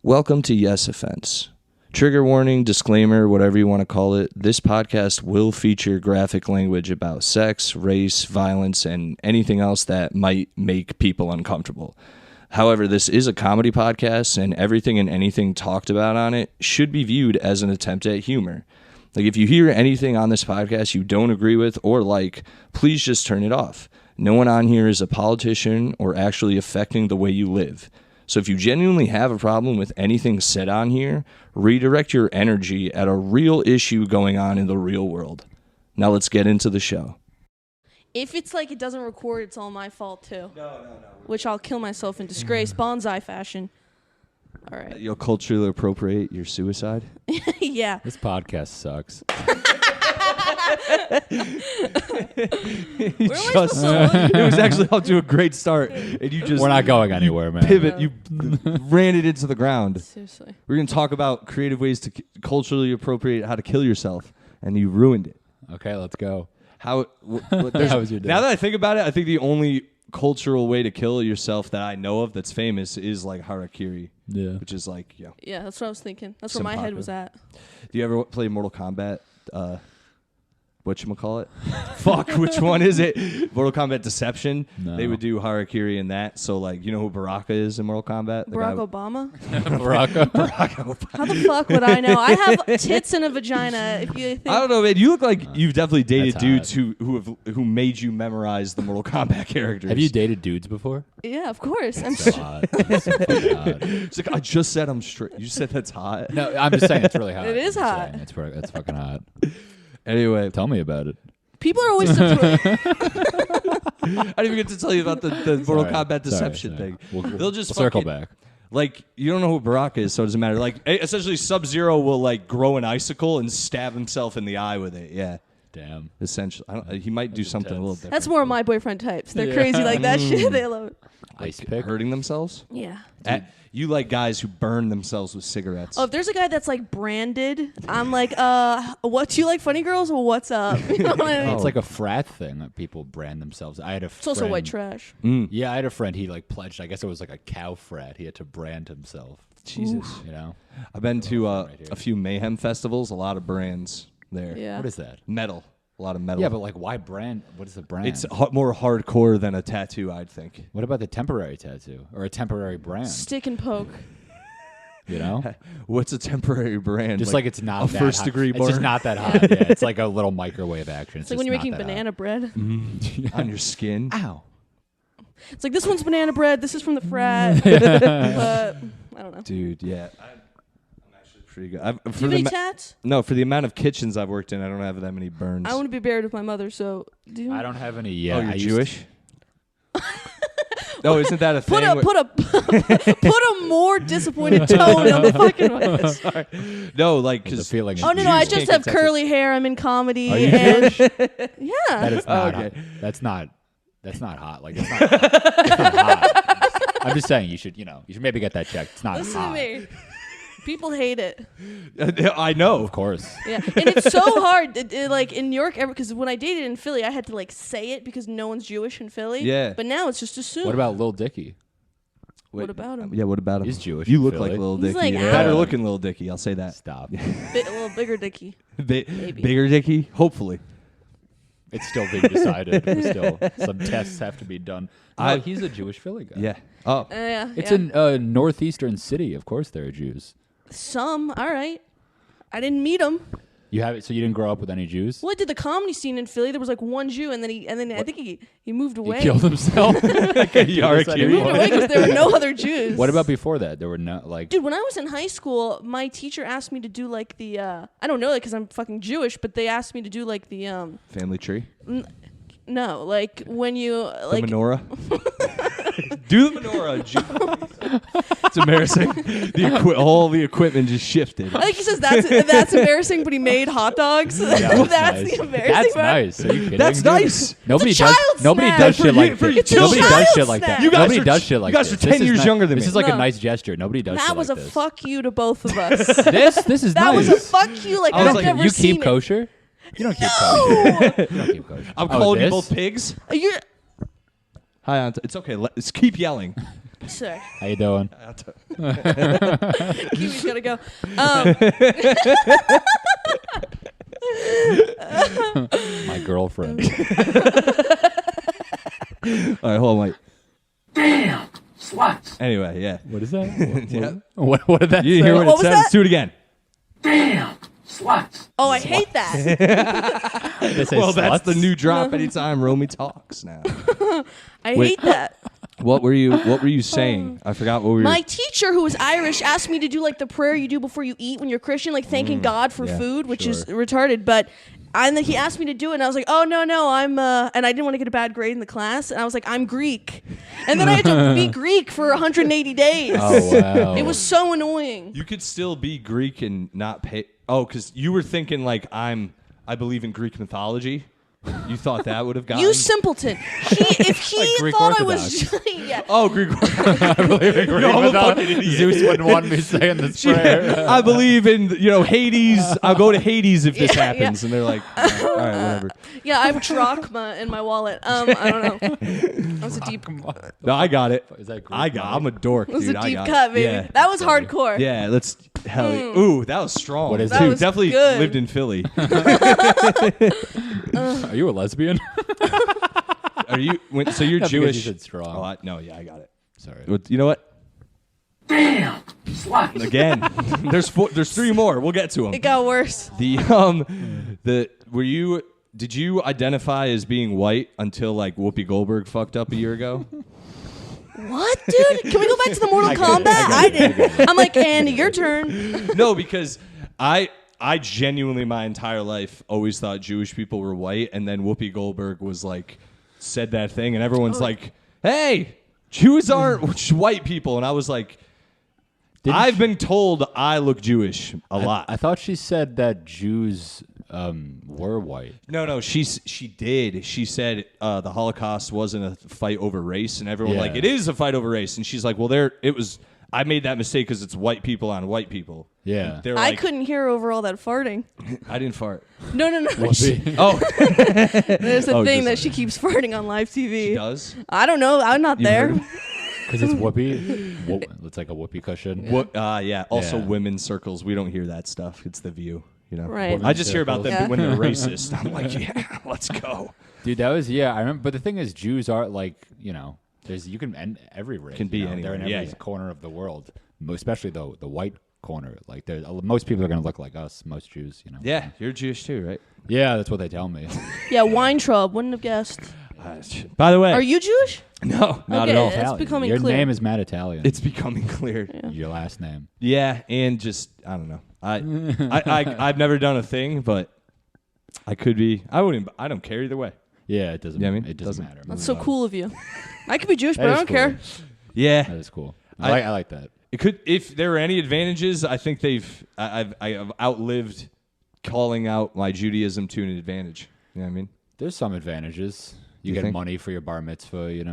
Welcome to Yes Offense. Trigger warning, disclaimer, whatever you want to call it. This podcast will feature graphic language about sex, race, violence, and anything else that might make people uncomfortable. However, this is a comedy podcast, and everything and anything talked about on it should be viewed as an attempt at humor. Like, if you hear anything on this podcast you don't agree with or like, please just turn it off. No one on here is a politician or actually affecting the way you live. So if you genuinely have a problem with anything said on here, redirect your energy at a real issue going on in the real world. Now let's get into the show. If it's like it doesn't record, it's all my fault too. No. Which I'll kill myself in disgrace, bonsai fashion. All right. You'll culturally appropriate your suicide? Yeah. This podcast sucks. It was actually off to a great start, and you just We're not going anywhere, man. pivot. You ran it into the ground. Seriously. We're gonna talk about creative ways to culturally appropriate how to kill yourself, and you ruined it. Okay, let's go. How was your day? Now that I think about it, I think the only cultural way to kill yourself that I know of that's famous is like harakiri. Yeah. Which is like, Yeah, that's what I was thinking. That's where my head was at. Do you ever play Mortal Kombat? Whatchamacallit? Fuck, which one is it? Mortal Kombat Deception? No. They would do harakiri in that. So, like, you know who Baraka is in Mortal Kombat? Barack Obama? Barack Obama. How the fuck would I know? I have tits and a vagina. If you think I don't know, man. You look like you've definitely dated That's dudes who made you memorize the Mortal Kombat characters. Have you dated dudes before? Yeah, of course. I'm So hot. That's so fucking hot. It's like, I just said I'm straight. You said that's hot? No, I'm just saying it's really hot. It is I'm just hot. saying, It's fucking hot. Anyway. Tell me about it. People are always surprised. I didn't even get to tell you about the Mortal Kombat Deception thing. We'll circle back. Like, you don't know who Baraka is, so it doesn't matter. Like, essentially, Sub-Zero will, like, grow an icicle and stab himself in the eye with it. Yeah. Damn. Essentially. He might do something a little different. That's more of my boyfriend types. They're crazy like that shit. They love it. Ice pick. Hurting themselves? Yeah. You like guys who burn themselves with cigarettes. Oh, if there's a guy that's like branded, I'm like, what, do you like funny girls or what's up? You know what I mean? It's like a frat thing that people brand themselves. I had a friend. It's also white trash. Yeah, I had a friend. He like pledged. I guess it was like a cow frat. He had to brand himself. Jesus. You know. I've been to a few Mayhem festivals. A lot of brands there. Yeah. What is that? Metal. A lot of metal. Yeah, but like, why brand? What is the brand? It's more hardcore than a tattoo, I'd think. What about the temporary tattoo or a temporary brand? Stick and poke. You know, What's a temporary brand? just like it's not a that first hot. degree burn. It's just not that hot. Yeah, it's like a little microwave action. It's like when you're making banana bread. on your skin. Ow. It's like, this one's banana bread. This is from the frat. But I don't know. Dude, yeah. I'm actually pretty good. Do you have any tats? No, for the amount of kitchens I've worked in, I don't have that many burns. I want to be buried with my mother, so do you? I don't have any yet. Oh, you're Jewish? No, isn't that a thing? Put a more disappointed tone on the fucking voice. Sorry. No, like, because the feeling. Oh no, I just have curly hair. I'm in comedy. Are you and Jewish? yeah. That is not. Okay. Hot. That's not hot. Like it's not hot. I'm just saying you should maybe get that checked. It's not Listen hot. to me. People hate it. I know. Of course. Yeah, and it's so hard. Like in New York, because when I dated in Philly, I had to like say it because no one's Jewish in Philly. Yeah. But now it's just assumed. What about Lil Dicky? What about him? Yeah, what about him? He's Jewish You in look Philly. like Lil He's Dicky. like, Better ow. looking Lil Dicky, I'll say that. Stop. A little bigger dicky. Bigger Dicky? Hopefully. It's still being decided. Still, some tests have to be done. No, he's a Jewish Philly guy. Yeah. Oh. Yeah. It's yeah. a northeastern city. Of course, there are Jews. Some. All right. I didn't meet him. You have it, so you didn't grow up with any Jews? Well, I did the comedy scene in Philly. There was like one Jew, and then I think he moved away. He killed himself. He moved away because there were no other Jews. What about before that? There were no like. Dude, when I was in high school, my teacher asked me to do like the I don't know, like, because I'm fucking Jewish, but they asked me to do like the Family tree? no, like when you like the menorah? Do the menorah. It's embarrassing. All the equipment just shifted. I think he says that's embarrassing, but he made hot dogs. Yeah, that's nice. the embarrassing That's part. nice. Are you kidding? That's nice. Nobody It's a does. child Nobody snack. does shit like this. It's a Nobody does child shit like that. snack. You guys Nobody are- does shit like you guys this. are 10 This is years not- younger than This me. is like No. a nice gesture. Nobody does That shit was like a this. fuck you to both of us. This is That nice. was a fuck you. Like I was I've like, never You seen keep it. kosher? You don't keep kosher. You don't keep kosher. I'm calling you this? both pigs. You're, Hi, Aunt. It's okay. Let's keep yelling. Sorry. How you doing? Kiwi's gotta go. My girlfriend. All right, hold on, wait. Damn, sluts. Anyway, yeah. What is that? Yeah. What did that You didn't say? hear what What it was says? that? Do it again. Damn, sluts. Oh, I hate that. Did they say Well, that's the sluts? new drop anytime Romy talks now. I Wait. hate that. What were you saying? I forgot what we were. My teacher, who was Irish, asked me to do like the prayer you do before you eat when you're Christian, like thanking God for yeah, food, which is sure. retarded. But and then he asked me to do it, and I was like, oh no, I'm and I didn't want to get a bad grade in the class, and I was like, I'm Greek, and then I had to be Greek for 180 days. Oh wow. It was so annoying. You could still be Greek and not pay. Oh, because you were thinking like I believe in Greek mythology. You thought that would have gotten You simpleton. If he Like Greek thought I was, yeah. Oh, Greek. I believe in Greek No, I'm a mythology. fucking idiot. Zeus wouldn't want me saying this prayer. I believe in Hades. I'll go to Hades if this Yeah, happens. And they're like, all right, whatever. Yeah, I have drachma in my wallet. I don't know. That was a deep. No, I got it. Is that Greek? I'm a dork, It was dude. a I deep got cut, it. baby. Yeah. That was hardcore. Yeah, let's hell. Ooh, that was strong. What is That it? was Definitely good. lived in Philly. Are you a lesbian? Are you? So you're Because Jewish? you said strong. Oh, no, yeah, I got it. Sorry. You know what? Damn, sluts. Again, there's three more. We'll get to them. It got worse. Did you identify as being white until like Whoopi Goldberg fucked up a year ago? What, dude? Can we go back to the Mortal Kombat? I did. I'm like, and your turn. No, because I genuinely my entire life always thought Jewish people were white, and then Whoopi Goldberg was like said that thing, and everyone's like, "Hey, Jews aren't white people," and I was like, "I've been told I look Jewish a lot." I thought she said that Jews were white. No, she did. She said the Holocaust wasn't a fight over race, and everyone Yeah. like it is a fight over race, and she's like, "Well, it was." I made that mistake because it's white people on white people. Yeah. They're I like, couldn't hear over all that farting. I didn't fart. No. Whoopi. Oh, There's a Oh, thing just- that she keeps farting on live TV. she does. I don't know. I'm not You there. heard? Because it's whoopee. It's like a whoopee cushion. What? Yeah. Also, Yeah. women's circles. We don't hear that stuff. It's the View. You know. Right. I just hear about them Yeah. when they're racist. I'm like, yeah, let's go. Dude, that was I remember. But the thing is, Jews are like you can end every race. Can be They're in anywhere, every yeah. corner of the world, especially the white corner. Like most people are gonna look like us. Most Jews, Yeah, you're Jewish too, right? Yeah, that's what they tell me. Yeah, Weintraub. Wouldn't have guessed. By the way, Are you Jewish? no, not Okay. at all. It's Italian. becoming Your clear. name is Matt Italian. It's becoming clear. your last name. Yeah, and just I don't know. I've never done a thing, but I could be. I don't care either way. Yeah, it doesn't. Yeah, I mean, it doesn't- matter. That's so cool of you. I could be Jewish, but That I is don't cool. care. Yeah, That is cool. I- I like that. it could. If there were any advantages, I think I've outlived calling out my Judaism to an advantage. You know what I mean? There's some advantages. You You get think? money for your bar mitzvah.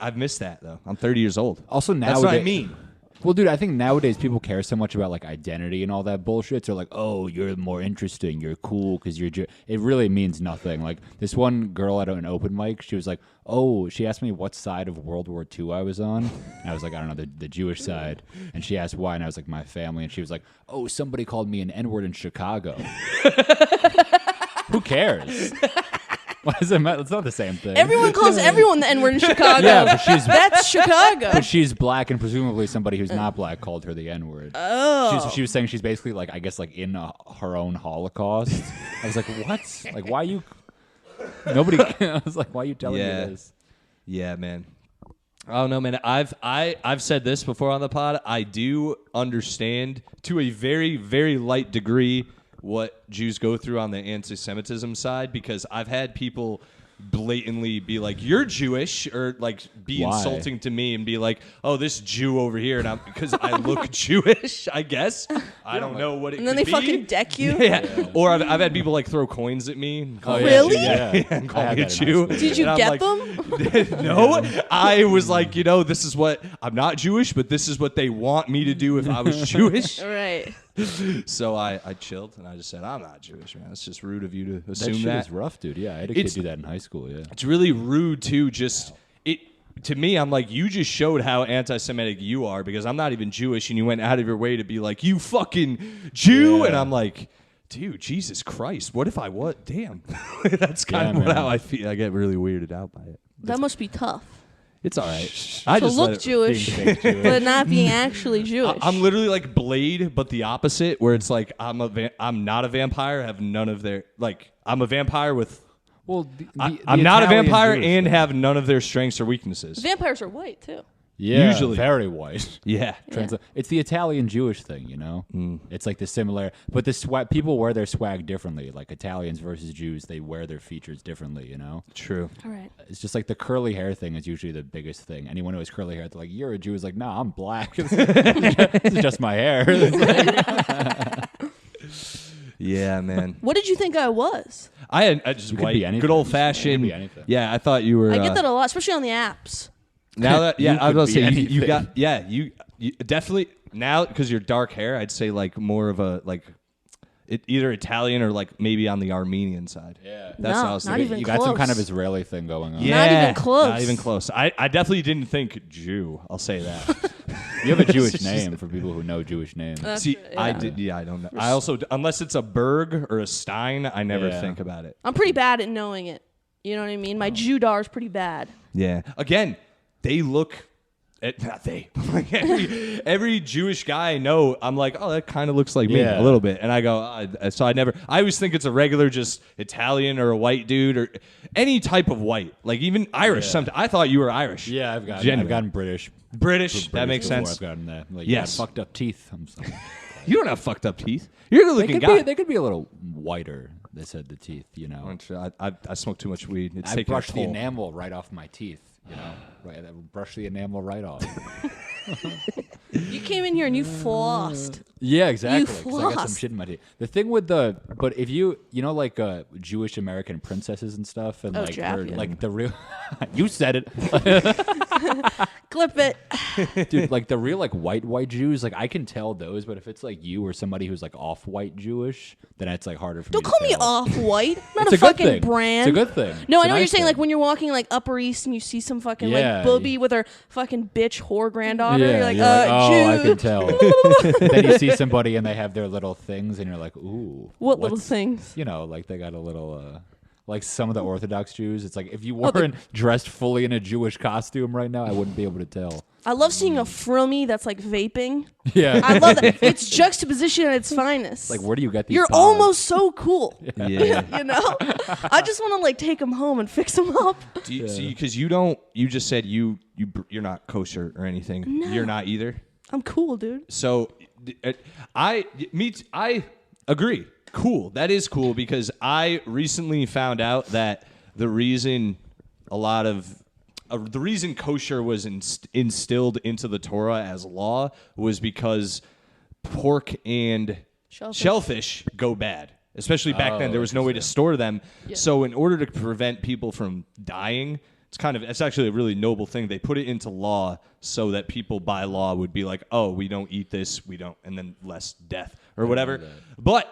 I've missed that though. I'm 30 years old. Also nowadays, That's what I mean. Well, dude, I think nowadays people care so much about like identity and all that bullshit. So like, oh, you're more interesting, you're cool because you're. It really means nothing. Like this one girl at an open mic, she was like, oh, she asked me what side of World War II I was on, and I was like, I don't know, the Jewish side. And she asked why, and I was like, my family. And she was like, oh, somebody called me an N-word in Chicago. Who cares? Why does it matter? It's not the same thing. Everyone calls everyone the N-word in Chicago. Yeah, but That's Chicago. But she's black, and presumably somebody who's not black called her the N-word. Oh. She was saying she's basically like, I guess, like in her own Holocaust. I was like, what? Like, why you? Nobody. I was like, why are you telling me this? Yeah, man. I don't know, man. I've said this before on the pod. I do understand to a very, very light degree what Jews go through on the anti-Semitism side, because I've had people blatantly be like, you're Jewish, or like be Why? insulting to me and be like, oh, this Jew over here, and because I look Jewish, I guess. I don't know what it And then could they be. fucking deck you. Yeah. Or I've had people like throw coins at me and call me Really? a Jew. And call I had me a that in high Jew. school. Did you And I'm get like, them? No, I was like, this is what I'm not Jewish, but this is what they want me to do if I was Jewish. Right. So I chilled and I just said, I'm not Jewish, man. It's just rude of you to That assume shit that. is rough, dude. Yeah, I had a It's- kid do that in high school. Yeah. It's really rude too. Just to me, I'm like, you just showed how anti-Semitic you are because I'm not even Jewish, and you went out of your way to be like, you fucking Jew, Yeah. and I'm like, dude, Jesus Christ, what if I was? Damn, that's kind of how I feel. I get really weirded out by it. That must be tough. It's all right. I To just let look it- Jewish, Being fake Jewish. but not being actually Jewish. I'm literally like Blade, but the opposite, where it's like I'm not a vampire. Have none of their like. I'm a vampire with. Well, I'm not a Italian vampire Jewish and thing. have none of their strengths or weaknesses. Vampires are white too. Yeah, Usually. very white. Yeah. It's the Italian Jewish thing, you know. It's like the similar, but the swag. People wear their swag differently. Like Italians versus Jews, they wear their features differently. You know. True. All right. It's just like the curly hair thing is usually the biggest thing. Anyone who has curly hair, they're like, "You're a Jew." Is like, "Nah, I'm black. This is just my hair." Yeah, man. What did you think I was? I just You could white, be anything. good old You could fashioned. be anything. Yeah, I thought you were. I get that a lot, especially on the apps. Now that yeah, You I was could gonna be say you anything. got you definitely now because you're dark hair. I'd say like more of a like either Italian or like maybe on the Armenian side. Yeah. That's No, what I was not thinking. even You got some kind of close. Israeli thing going on. Yeah, even close. Not even close. I definitely didn't think Jew. I'll say that. You have a Jewish name for people who know Jewish names. See, I yeah. did. Yeah, I don't know. I also unless it's a Berg or a Stein, I never Yeah. think about it. I'm pretty bad at knowing it. You know what I mean? My Judar is pretty bad. Yeah. Again, they look. Not they. Like every Jewish guy I know, I'm like, oh, that kind of looks like me Yeah. a little bit, and I go, so I never. I always think it's a regular, just Italian or a white dude or any type of white, like even Irish. Yeah. Sometimes I thought you were Irish. Yeah, I've Genuine. gotten British. British. That makes before. sense. I've gotten that. Like, Yes. yeah, fucked up teeth. I'm sorry. You don't have fucked up teeth. You're a good looking guy. They could be a little whiter. They said the teeth. You know, I smoke too much weed. It's I taking a brushed the toll. enamel right off my teeth. You know, right? I brush the enamel right off. You came in here and you flossed. Yeah, exactly. You 'cause I got some flossed. shit in my teeth. The thing with but if you know, like Jewish American princesses and stuff, and Oh, like Japan. like the real, you said it, Clip it. dude. Like the real like white Jews, like I can tell those. But if it's like you or somebody who's like off-white Jewish, then it's like harder for Don't me. call to me tell. off-white. Not It's a a good fucking thing. brand. It's a good thing. No, It's I a know what you're nice saying. Like thing. when you're walking like Upper East and you see some fucking Yeah. like booby with her fucking bitch whore granddaughter. Yeah, You're like, oh, I Jew. can tell. Then you see somebody and they have their little things, and you're like, ooh. What little what's- things? You know, like they got a little, like some of the Orthodox Jews. It's like if you Oh, weren't dressed fully in a Jewish costume right now, I wouldn't be able to tell. I love seeing a frummy that's like vaping. Yeah. I love that. It's juxtaposition at its finest. Like, where do you get these? You're pods? almost so cool. Yeah. You know? I just want to like take them home and fix them up. Do you, see, because you don't. You just said you're not kosher or anything. You're not either. I'm cool, dude. So, I agree. Cool. That is cool because I recently found out that the reason the reason kosher was instilled into the Torah as law was because pork and shellfish go bad. Especially back then, there was no way to store them. Yeah. So, in order to prevent people from dying, it's actually a really noble thing. They put it into law so that people by law would be like, oh, we don't eat this, we don't, and then less death or whatever. But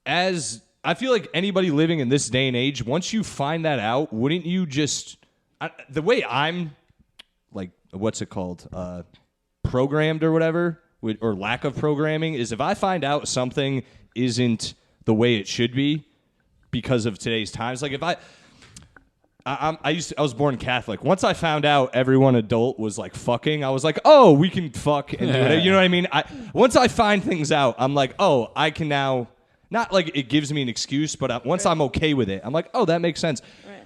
as I feel like anybody living in this day and age, once you find that out, wouldn't you just the way I'm like, what's it called, programmed or whatever, or lack of programming is if I find out something isn't the way it should be because of today's times, like if I was born Catholic. Once I found out everyone adult was like fucking, I was like, oh, we can fuck and do it. You know what I mean? Once I find things out, I'm like, oh, I can now. Not like it gives me an excuse, but once I'm okay with it, I'm like, oh, that makes sense. Right.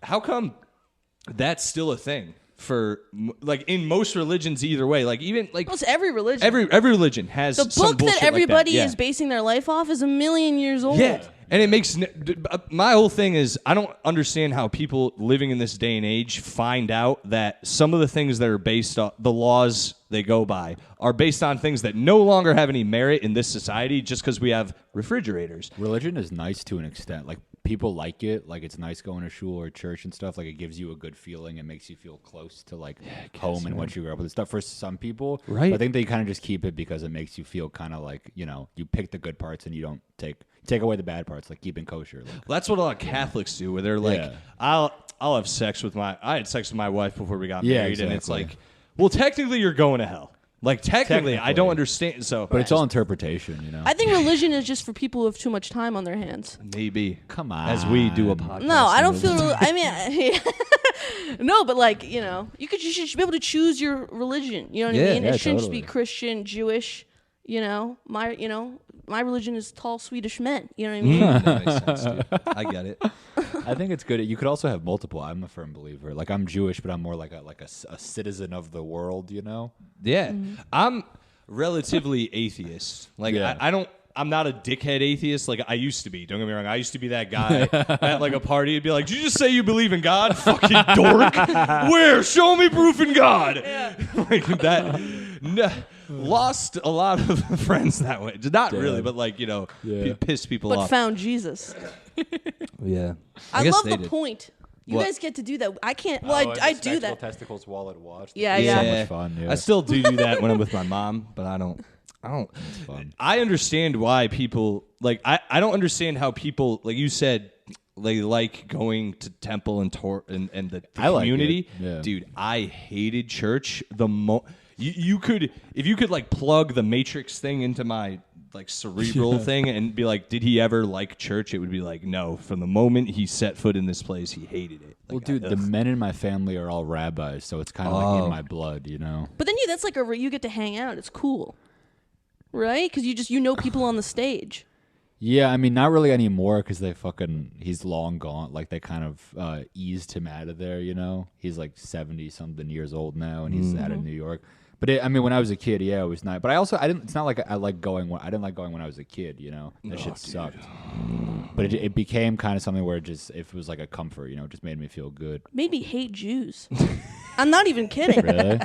How come that's still a thing for like in most religions either way? Like even like Almost every religion. every religion has the some book bullshit that everybody like that. Yeah. is basing their life off is 1,000,000 years old. Yeah. And it makes my whole thing is I don't understand how people living in this day and age find out that some of the things that are based on the laws they go by are based on things that no longer have any merit in this society just because we have refrigerators. Religion is nice to an extent. Like people like it. Like, it's nice going to shul or church and stuff. Like, it gives you a good feeling. It makes you feel close to, like, home and what you grew up with and stuff. For some people, Right. I think they kind of just keep it because it makes you feel kind of like, you know, you pick the good parts and you don't take away the bad parts, like keeping kosher. Like, Well, that's what a lot of Catholics do, where they're like, Yeah. I'll have sex with I had sex with my wife before we got Yeah, married, and it's exactly. like, well, technically you're going to hell. Like, technically, I don't Technically. understand. So, but it's all interpretation, you know. I think religion is just for people who have too much time on their hands. maybe. Come on. As we do a podcast. No, I don't on feel. religion. I mean, no, but like you know, you should be able to choose your religion. You know what I Yeah, mean? yeah, It shouldn't just be totally. Christian, Jewish. My religion is tall Swedish men. You know what I mean? That makes sense, dude. I get it. I think it's good. You could also have multiple. I'm a firm believer. Like, I'm Jewish, but I'm more like a citizen of the world, you know? Yeah. I'm relatively atheist. Like, Yeah. I'm not a dickhead atheist like I used to be. Don't get me wrong. I used to be that guy at like a party and be like, "Did you just say you believe in God? Fucking dork. Where? Show me proof in God." Like that. No, lost a lot of friends that way. Not really, but like, you know, piss people But off. found Jesus. Yeah. I guess love they the did. point. You What? guys get to do that. I can't. Well, I do that. Testicles while it watched. Yeah, It's yeah. So much fun. Yeah. I still do that when I'm with my mom, but I don't. fun. I understand why people like. I don't understand how people, like you said, they like going to temple and the I like community. it, yeah. Dude, I hated church. You could, if you could like plug the Matrix thing into my like cerebral thing and be like, did he ever like church? It would be like, no. From the moment he set foot in this place, he hated it. Like, Well, dude, the men in my family are all rabbis, so it's kind of like in my blood, you know? But then that's like you get to hang out. It's cool, right? Because you know people on the stage. Yeah, I mean, not really anymore because he's long gone. Like, they kind of eased him out of there, you know? He's like 70-something years old now, and he's out of New York. But I mean, when I was a kid, yeah, it was nice. But I didn't. It's not like I like going. I didn't like going when I was a kid. You know, that shit sucked. But it became kind of something where if it was like a comfort, you know, it just made me feel good. Made me hate Jews. I'm not even kidding. Really?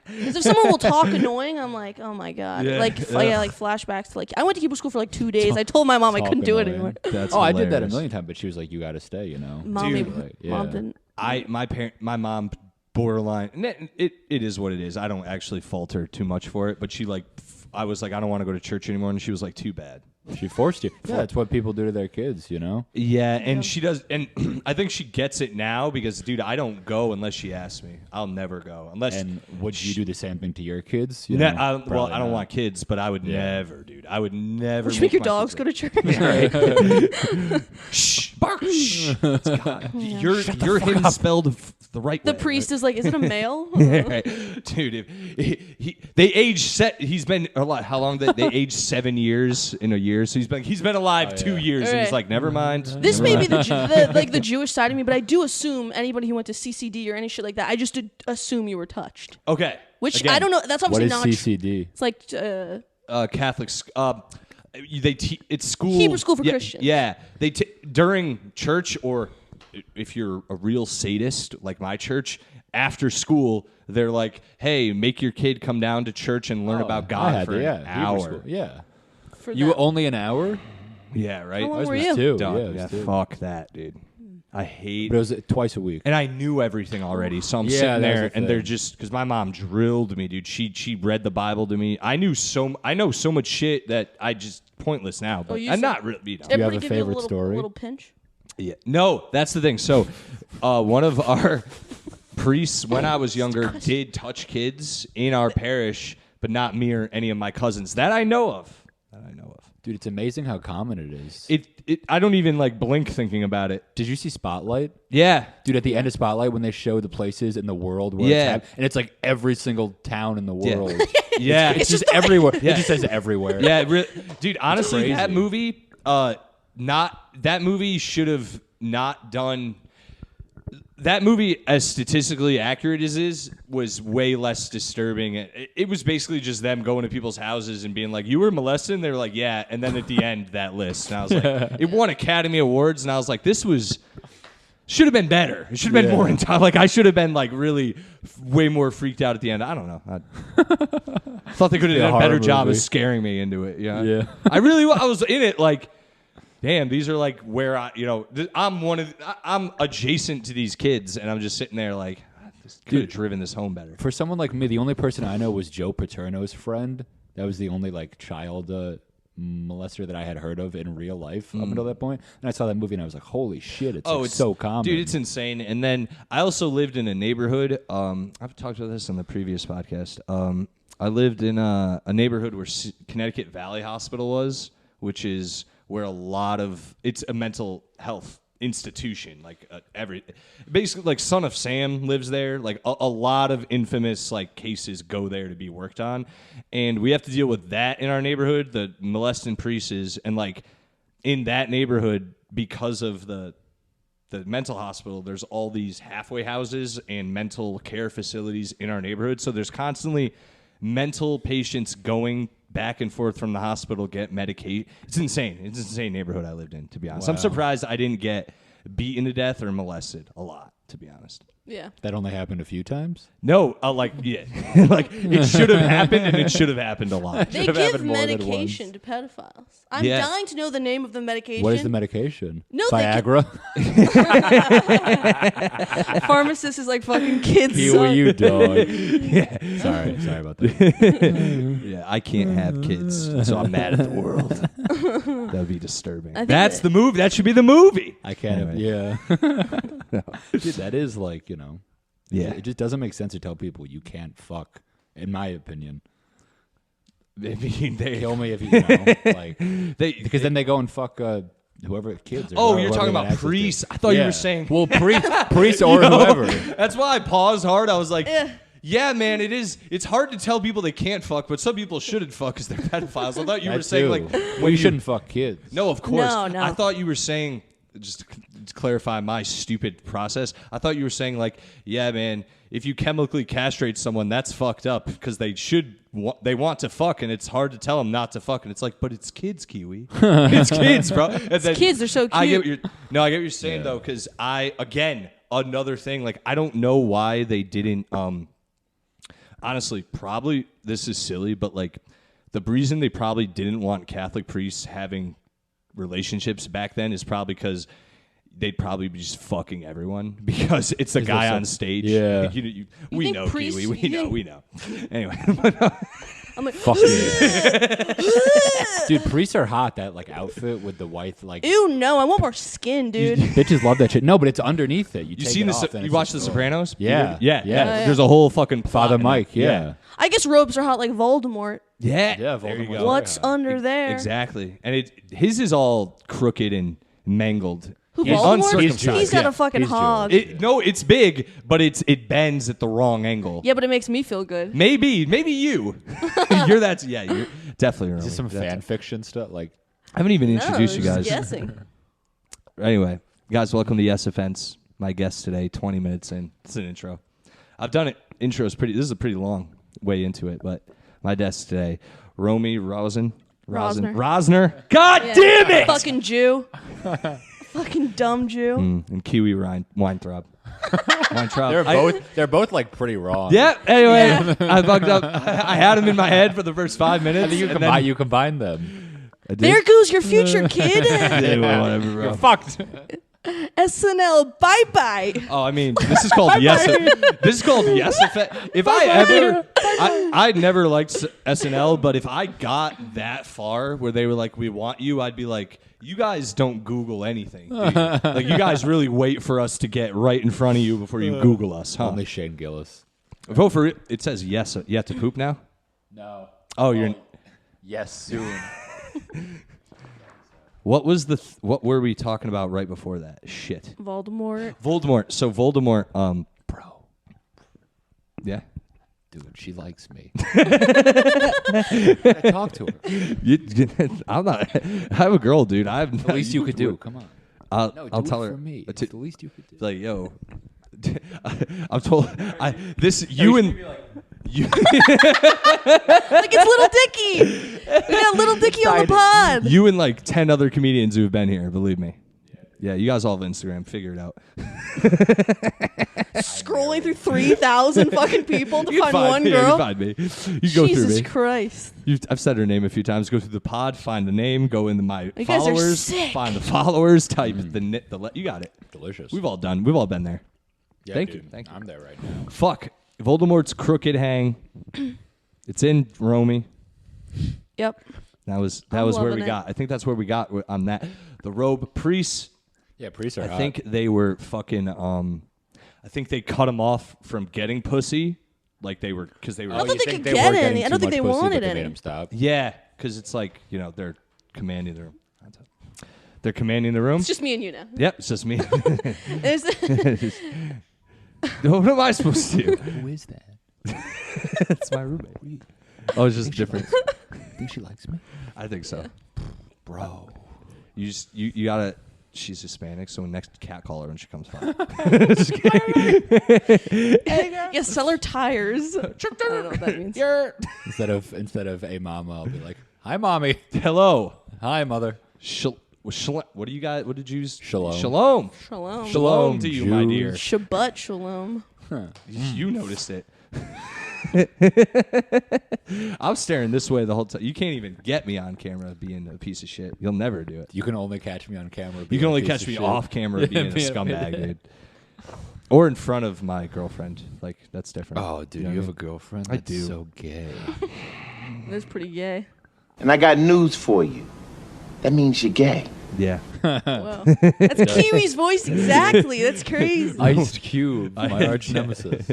Because if someone will talk annoying, I'm like, oh my god. Yeah. Like flashbacks to like I went to Hebrew school for like 2 days. I told my mom I Talk couldn't do it annoying. anymore. That's I did that a hilarious. million times, but she was like, "You got to stay," you know. Mommy, Dude. mom Yeah. didn't. My mom borderline, and it is what it is. I don't actually fault her too much for it, but she like, I was like, I don't want to go to church anymore, and she was like, too bad. She forced you. Yeah, that's what people do to their kids, you know. Yeah, and she does, and I think she gets it now because, dude, I don't go unless she asks me. I'll never go unless. And would you do the same thing to your kids? You Well, know? I don't Probably want kids, but I would Yeah. never, dude. I would never. Would you make your my dogs kids go to church? Shh, bark. Shh. You're him spelled the right The way. priest is like, is it a male? Right. Dude, they age he's been a lot. How long? They age 7 years in a year. So he's been alive 2 years, and he's Right. like, never mind. This may be the Jewish side of me, but I do assume anybody who went to CCD or any shit like that, I just assume you were touched. Okay. Which Again, I don't know. That's What obviously is not. CCD? It's like Catholics. It's school. Hebrew school for yeah, Christians. Yeah, they during church, or if you're a real sadist like my church, after school they're like, hey, make your kid come down to church and learn about I God had for to, an Hebrew hour. school. Yeah. for You them. only an hour? Yeah, right. How long Ours were was you? two. Dog, Yeah, it was yeah, two. fuck that, dude. I hate. But it was twice a week. And I knew everything already, so I'm Yeah, sitting that's there, the and they're thing. just because my mom drilled me, dude. She read the Bible to me. I know so much shit that I just pointless now. But you I'm said- not really. You know. Did everybody have a give favorite you a little, story? little pinch? Yeah. No, that's the thing. So, one of our priests, when I was younger, did touch kids in our parish, but not me or any of my cousins that I know of. Dude, it's amazing how common it is. I don't even like blink thinking about it. Did you see Spotlight? Yeah. Dude, at the end of Spotlight, when they show the places in the world where Yeah. it's and it's like every single town in the Yeah. world. Yeah. It's just everywhere. Yeah. It just says everywhere. Yeah, dude. Honestly, crazy. that movie, that movie should have not done. That movie, as statistically accurate as is, was way less disturbing. It was basically just them going to people's houses and being like, "You were molested?" And they were like, "Yeah." And then at the end, that list, and I was like, it won Academy Awards, and I was like, this should have been better. It should have been more in time. Like, I should have been like really way more freaked out at the end. I don't know. I thought they could have done a better job of scaring me into it. Yeah. Yeah. I was in it like damn, these are like where I'm adjacent to these kids, and I'm just sitting there like, this could have driven this home better. For someone like me, the only person I know was Joe Paterno's friend. That was the only like child molester that I had heard of in real life up until that point. And I saw that movie and I was like, holy shit, it's so common. Dude, it's insane. And then I also lived in a neighborhood. I've talked about this on the previous podcast. I lived in a neighborhood where Connecticut Valley Hospital was, which is where it's a mental health institution. Like basically like Son of Sam lives there. Like a lot of infamous like cases go there to be worked on, and we have to deal with that in our neighborhood, the molesting priests, and like in that neighborhood because of the mental hospital, there's all these halfway houses and mental care facilities in our neighborhood, so there's constantly mental patients going back and forth from the hospital, get Medicaid. It's insane. It's an insane neighborhood I lived in, to be honest. Wow. I'm surprised I didn't get beaten to death or molested a lot, to be honest. Yeah. That only happened a few times? No, like it should have happened, and it should have happened a lot. They give medication to pedophiles. I'm dying to know the name of the medication. What is the medication? No, Viagra? Pharmacist is like fucking kids. Kiwi, you dog. Sorry about that. Yeah, I can't have kids, so I'm mad at the world. That would be disturbing. That's the movie. That should be the movie. I can't. Anyway. Yeah. Dude, that is like, Yeah. It just doesn't make sense to tell people you can't fuck, in my opinion. I mean, Kill me if you know. Because then they go and fuck whoever kids. Oh, you're talking about priests. I thought you were saying. Well, priest or whoever. That's why I paused hard. I was like, yeah, man, it is. It's hard to tell people they can't fuck, but some people shouldn't fuck because they're pedophiles. I thought you were saying like, well, you shouldn't fuck kids. No, of course. No. I thought you were saying, just to clarify my stupid process, I thought you were saying like, yeah, man, if you chemically castrate someone, that's fucked up because they want to fuck, and it's hard to tell them not to fuck, and it's like, but it's kids, Kiwi. It's kids, bro. It's kids, they're so cute. I get what you're saying though, because another thing, like I don't know why they didn't. Honestly, probably this is silly, but like the reason they probably didn't want Catholic priests having relationships back then is probably because they'd probably be just fucking everyone because it's the guy on stage. Yeah. We know, Kiwi. We know. Anyway. I'm like, fuck yeah. Dude, priests are hot. That like outfit with the white like. Ew, no, I want more skin, dude. Bitches love that shit. No, but it's underneath it. You seen this? You watched The Sopranos? Yeah. Yeah. There's a whole fucking Father Mike. Yeah. I guess robes are hot like Voldemort. Yeah. Yeah. There you Voldemort. go. What's under there? Exactly. And his is all crooked and mangled. Who, He's Voldemort? uncircumcised. He's got a fucking hog. No, it's big, but it bends at the wrong angle. Yeah, but it makes me feel good. Maybe you. You're definitely wrong. Is this some fan fiction stuff? Like, I haven't even introduced you guys. Just guessing. Anyway, guys, welcome to Yes Offense. My guest today, 20 minutes in. It's an intro. I've done it. This is a pretty long way into it, but my guest today, Romy Rosner. God damn it! Fucking Jew. Fucking dumb Jew. And Kiwi Weintraub. they're both like pretty wrong. Yeah. Anyway, I bugged up. I had them in my head for the first 5 minutes. I think you combine them. There goes your future, kid. Yeah, well, whatever, bro. You're fucked. SNL, bye bye. Oh, I mean, this is called Yes. This is called Yes Effect. If I never liked SNL, but if I got that far where they were like, "We want you," I'd be like, "You guys don't Google anything, do you? Like you guys really wait for us to get right in front of you before you Google us, huh?" Only Shane Gillis. Vote for it. It says yes. You have to poop now. No. Oh, you're. Yes, soon. What what were we talking about right before that? Shit. Voldemort. So Voldemort, bro. Yeah. Dude, she likes me. I talk to her. I'm not. I have a girl, dude. The least you could do. Come on. I'll tell her. For me. It's the least you could do. Like, yo, I'm told. You and you. Like it's Little Dicky. We got Little Dicky on the pod. You and like 10 other comedians who have been here. Believe me. Yeah, you guys all have Instagram. Figure it out. Scrolling through 3,000 fucking people to You can find one me. Yeah, girl. you find me. You go Jesus through me. Christ. I've said her name a few times. Go through the pod, find the name, go into my You guys are followers, sick. find the followers, type you got it. Delicious. We've all been there. Yeah, Thank dude, you. Thank you. I'm there right now. Fuck. Voldemort's crooked hang. It's in Romy. Yep. That was I'm where loving we it. got. I think that's where we got on that. The robe priests. Yeah, priests are I hot. think they were fucking. I think they cut him off from getting pussy, like they were because they were. I don't you think they think could they get were any. getting I don't too think they much pussy, wanted but they any. made him stop. Yeah, because it's like they're commanding the room. They're commanding the room. It's just me and you now. Yep, it's just me. It's- What am I supposed to do? Who is that? It's my roommate. Oh, it's just different. Think she likes me? I think so, bro. You gotta. She's Hispanic, so next cat call her when she comes by. Just kidding. yeah, sell her tires. I don't know what that means. Instead of a mama, I'll be like, "Hi, mommy. Hello. Hi, mother." What do you guys? What did you use? Shalom. Shalom. Shalom. Shalom to you, my dear. Shabbat shalom. You noticed it. I'm staring this way the whole time. You can't even get me on camera being a piece of shit. You'll never do it. You can only catch me on camera. You being can a only piece catch of me shit. off camera being a scumbag, dude. Or in front of my girlfriend. Like, that's different. Oh, dude, know you what have I a girlfriend? I That's do. so gay. That's pretty gay. And I got news for you. That means you're gay. Yeah. Whoa. That's Kiwi's voice exactly. That's crazy. Ice Cube, my arch nemesis.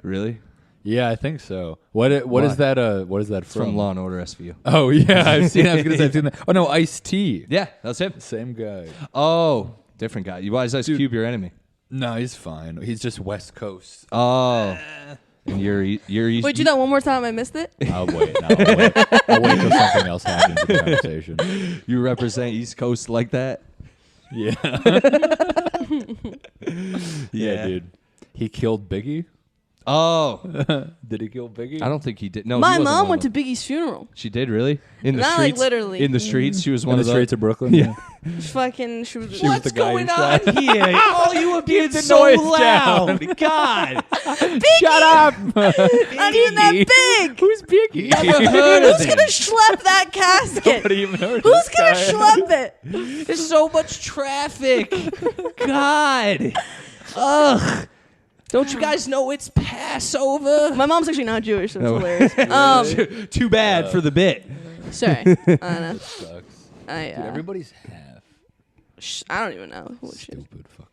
Really? Yeah, I think so. What is that? What is that It's from Law and Order SVU. Oh yeah, I've seen. I was gonna say I've seen that. Oh no, Ice T. Yeah, that's him. Same guy. Oh, different guy. Why is Ice Cube your enemy? No, he's fine. He's just West Coast. Oh. And you're East. Wait, do that one more time. I missed it. I'll wait. No, I'll wait till something else happens in the conversation. You represent East Coast like that? Yeah. Yeah, dude. He killed Biggie. Oh. Did he kill Biggie? I don't think he did. No, My he wasn't mom one went of to them. Biggie's funeral. She did, really? In the Not, like, streets? literally. In the streets? She was one in of the streets of Brooklyn. Yeah. Fucking, she was. She was the guy inside. here? Oh, you were being the so noise loud. God. Shut up! Not even that big. Who's Biggie? Who's gonna schlep that casket? Nobody even heard Who's this gonna guy. schlep it? There's so much traffic. God. Ugh. Don't you guys know it's Passover? My mom's actually not Jewish, so it's No. hilarious. Too bad for the bit. Sorry. I don't know. Sucks. Dude, I everybody's half. I don't even know what she is. Stupid fucking.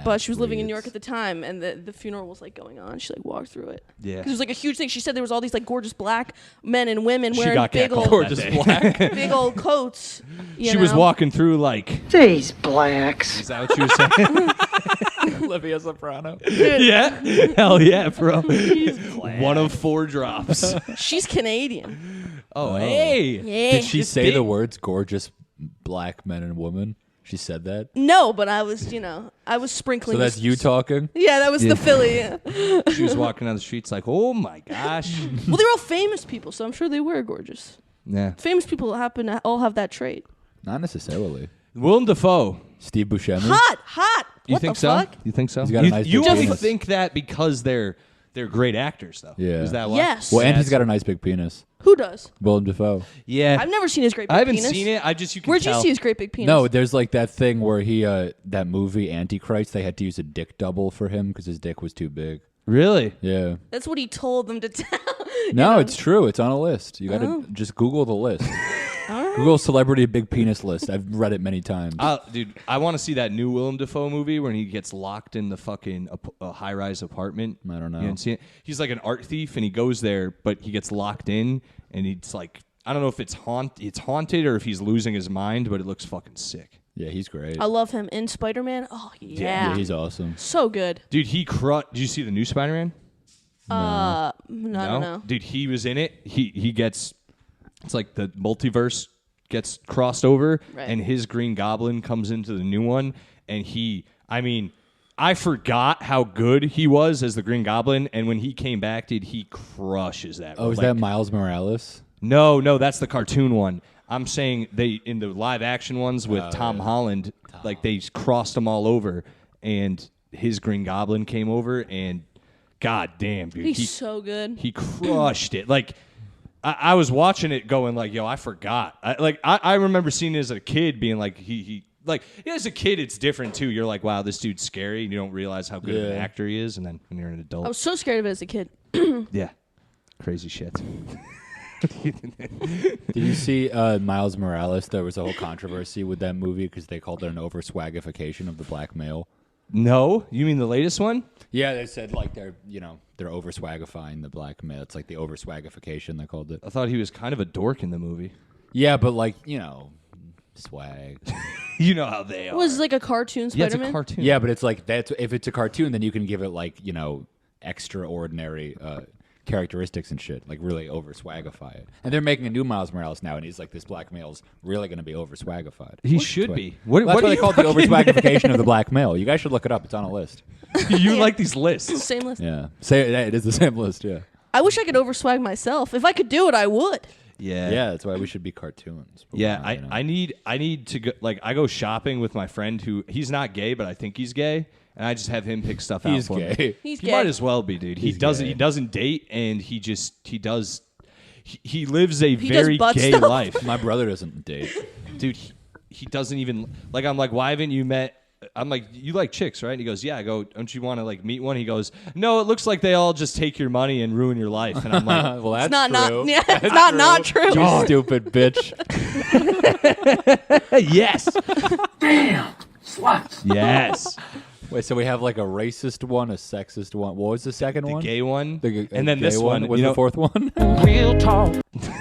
But she was living in New York half-breeds. at the time, and the funeral was like going on. She like walked through it. Yeah. 'Cause it was like a huge thing. She said there was all these like gorgeous black men and women She wearing got big catcalled old, that Gorgeous day. black. big old coats. You She was know? walking through like. These blacks. Is that what you were saying? Olivia Soprano. Yeah. Hell yeah, bro. One of 4 drops. She's Canadian. Oh, hey. Yeah. Did she It's say big. the words "gorgeous black men and women"? She said that. No, but I was, I was sprinkling. So that's this- you talking. Yeah, that was Yeah. the Philly. Yeah. She was walking down the streets like, oh my gosh. Well, they're all famous people, so I'm sure they were gorgeous. Yeah. Famous people happen to all have that trait. Not necessarily. Willem Dafoe. Steve Buscemi. Hot. You What think the so? fuck? You think so? He's got a nice you big only penis. think that because they're great actors, though. Yeah. Is that why? Yes. Well, and Yeah, he's got a nice big penis. Who does? Willem Dafoe. Yeah. I've never seen his great big I haven't penis. seen it. I just you can Where'd tell. you see his great big penis? No, there's like that thing where he, that movie Antichrist, they had to use a dick double for him because his dick was too big. Really? Yeah. That's what he told them to tell. No, it's true. It's on a list. You got to Oh. just Google the list. All right. Google celebrity big penis list. I've read it many times. Dude, I want to see that new Willem Dafoe movie when he gets locked in the fucking high-rise apartment. I don't know. You haven't seen it? He's like an art thief, and he goes there, but he gets locked in, and he's like, I don't know if it's haunted or if he's losing his mind, but it looks fucking sick. Yeah, he's great. I love him in Spider-Man. Oh yeah, Yeah, he's awesome. so good. Dude, he Did you see the new Spider-Man? I don't know. Dude, he was in it. He gets, it's like the multiverse gets crossed over, Right. and his Green Goblin comes into the new one, and I forgot how good he was as the Green Goblin, and when he came back, dude, he crushes that. Oh, role. is Like, that Miles Morales? No, that's the cartoon one. I'm saying they in the live action ones with Tom Holland, like they crossed them all over, and his Green Goblin came over, and god damn, dude, He's so good. he crushed it. Like I was watching it, going like, yo, I forgot. I remember seeing it as a kid, being like, he like as a kid, it's different too. You're like, wow, this dude's scary, and you don't realize how good of an actor he is, and then when you're an adult, I was so scared of it as a kid. yeah, crazy shit. Did you see Miles Morales? There was a whole controversy with that movie because they called it an over-swagification of the black male. No, you mean the latest one? Yeah, they said like they're over-swagifying the black male. It's like the over-swagification they called it. I thought he was kind of a dork in the movie. Yeah, but like swag. You know how they It are. was like a cartoon Yeah, it's Spider-Man. a cartoon. Yeah, but it's like if it's a cartoon, then you can give it like extraordinary characteristics and shit, like really over swagify it. And they're making a new Miles Morales now, and he's like, this black male's really going to be over swagified. He should be. That's What why they call it the over swagification of the black male. You guys should look it up. It's on a list. You like these lists? Same list. Yeah, it is the same list. Yeah, I wish I could overswag myself. If I could do it, I would. Yeah. yeah. That's why we should be cartoons. But Yeah, we're not, I need to go. Like, I go shopping with my friend who he's not gay, but I think he's gay, and I just have him pick stuff out He's for me. gay. He's He gay. might as well be, dude. He gay. doesn't date, and he lives a does very butt gay stuff. life, My brother doesn't date. dude. He doesn't even like. I'm like, why haven't you met? I'm like, you like chicks, right? And he goes, yeah. I go, don't you want to like meet one? He goes, no. It looks like they all just take your money and ruin your life. And I'm like, Well, that's It's not true. yeah, it's not true. You stupid bitch. yes, Damn, sluts. yes. Wait, so we have like a racist one, a sexist one. What was the second The one? gay one, The and then gay this one. was you the know, fourth one. Real talk.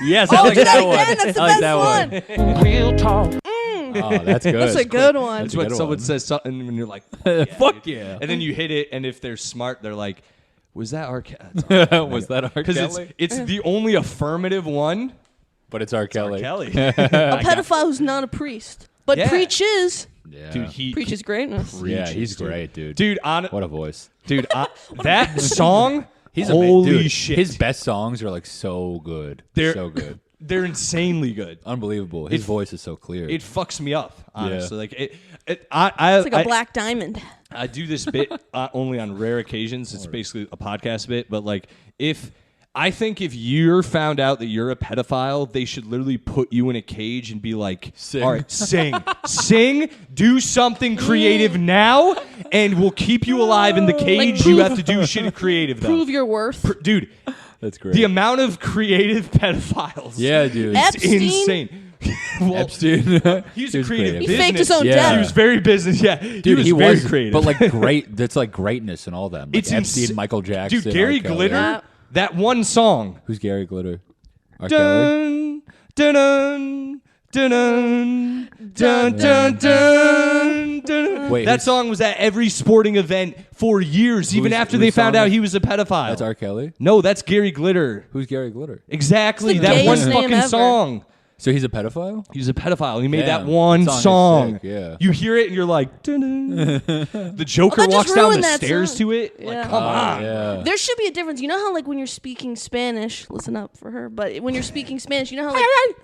Yes, Oh, I like do that that one. again. That's the I like best that one. Real talk. Oh, that's good. That's a good one. It's a when good someone one. says something when you're like, Fuck dude. yeah. And then you hit it, and if they're smart, they're like, was that R. Was that R. Because Kelly? it's the only affirmative one. But it's R. Kelly. Kelly. A pedophile who's not a priest, but Yeah. preaches. Yeah. Dude, he Preaches greatness. yeah, preaches, he's dude. great, dude. Dude, What a voice. dude, that song, He's holy dude, shit. His best songs are like so good. They're- so good. They're insanely good. Unbelievable. His voice is so clear. It fucks me up, honestly. Yeah. Like it It's like a black diamond. I do this bit only on rare occasions. It's basically a podcast bit, but like if you're found out that you're a pedophile, they should literally put you in a cage and be like, Sing. all right, sing, do something creative now, and we'll keep you alive in the cage. You have to do shit creative though. Prove your worth. Dude, That's great. the amount of creative pedophiles. yeah, dude. It's Epstein? insane. Well, Epstein. he's He a was creative He business. faked his own Yeah. death. He was very business. Yeah, Dude, he was very creative. But like great. That's like greatness and all them. Like It's Epstein, ins- Michael Jackson. Dude, Gary R. Kelly. Glitter, Yeah. that one song. Who's Gary Glitter? R. Kelly. Dun, dun, dun, dun, dun, dun, dun, dun. Wait, That who's- song was at every sporting event for years, even Who's- after they whose found song out is- he was a pedophile. That's R. Kelly. No, that's Gary Glitter. Who's Gary Glitter? Exactly, It's the that one gayest name fucking ever. song. So he's a pedophile. He's a pedophile. He made that Damn, one that song is song. sick, yeah. You hear it and you're like, dun, dun. The Joker that just walks down the ruined that stairs song. to it. Yeah. Like, come on. Yeah. There should be a difference. You know how, like, when you're speaking Spanish, listen up for her, but when you're speaking Spanish, you know how, like,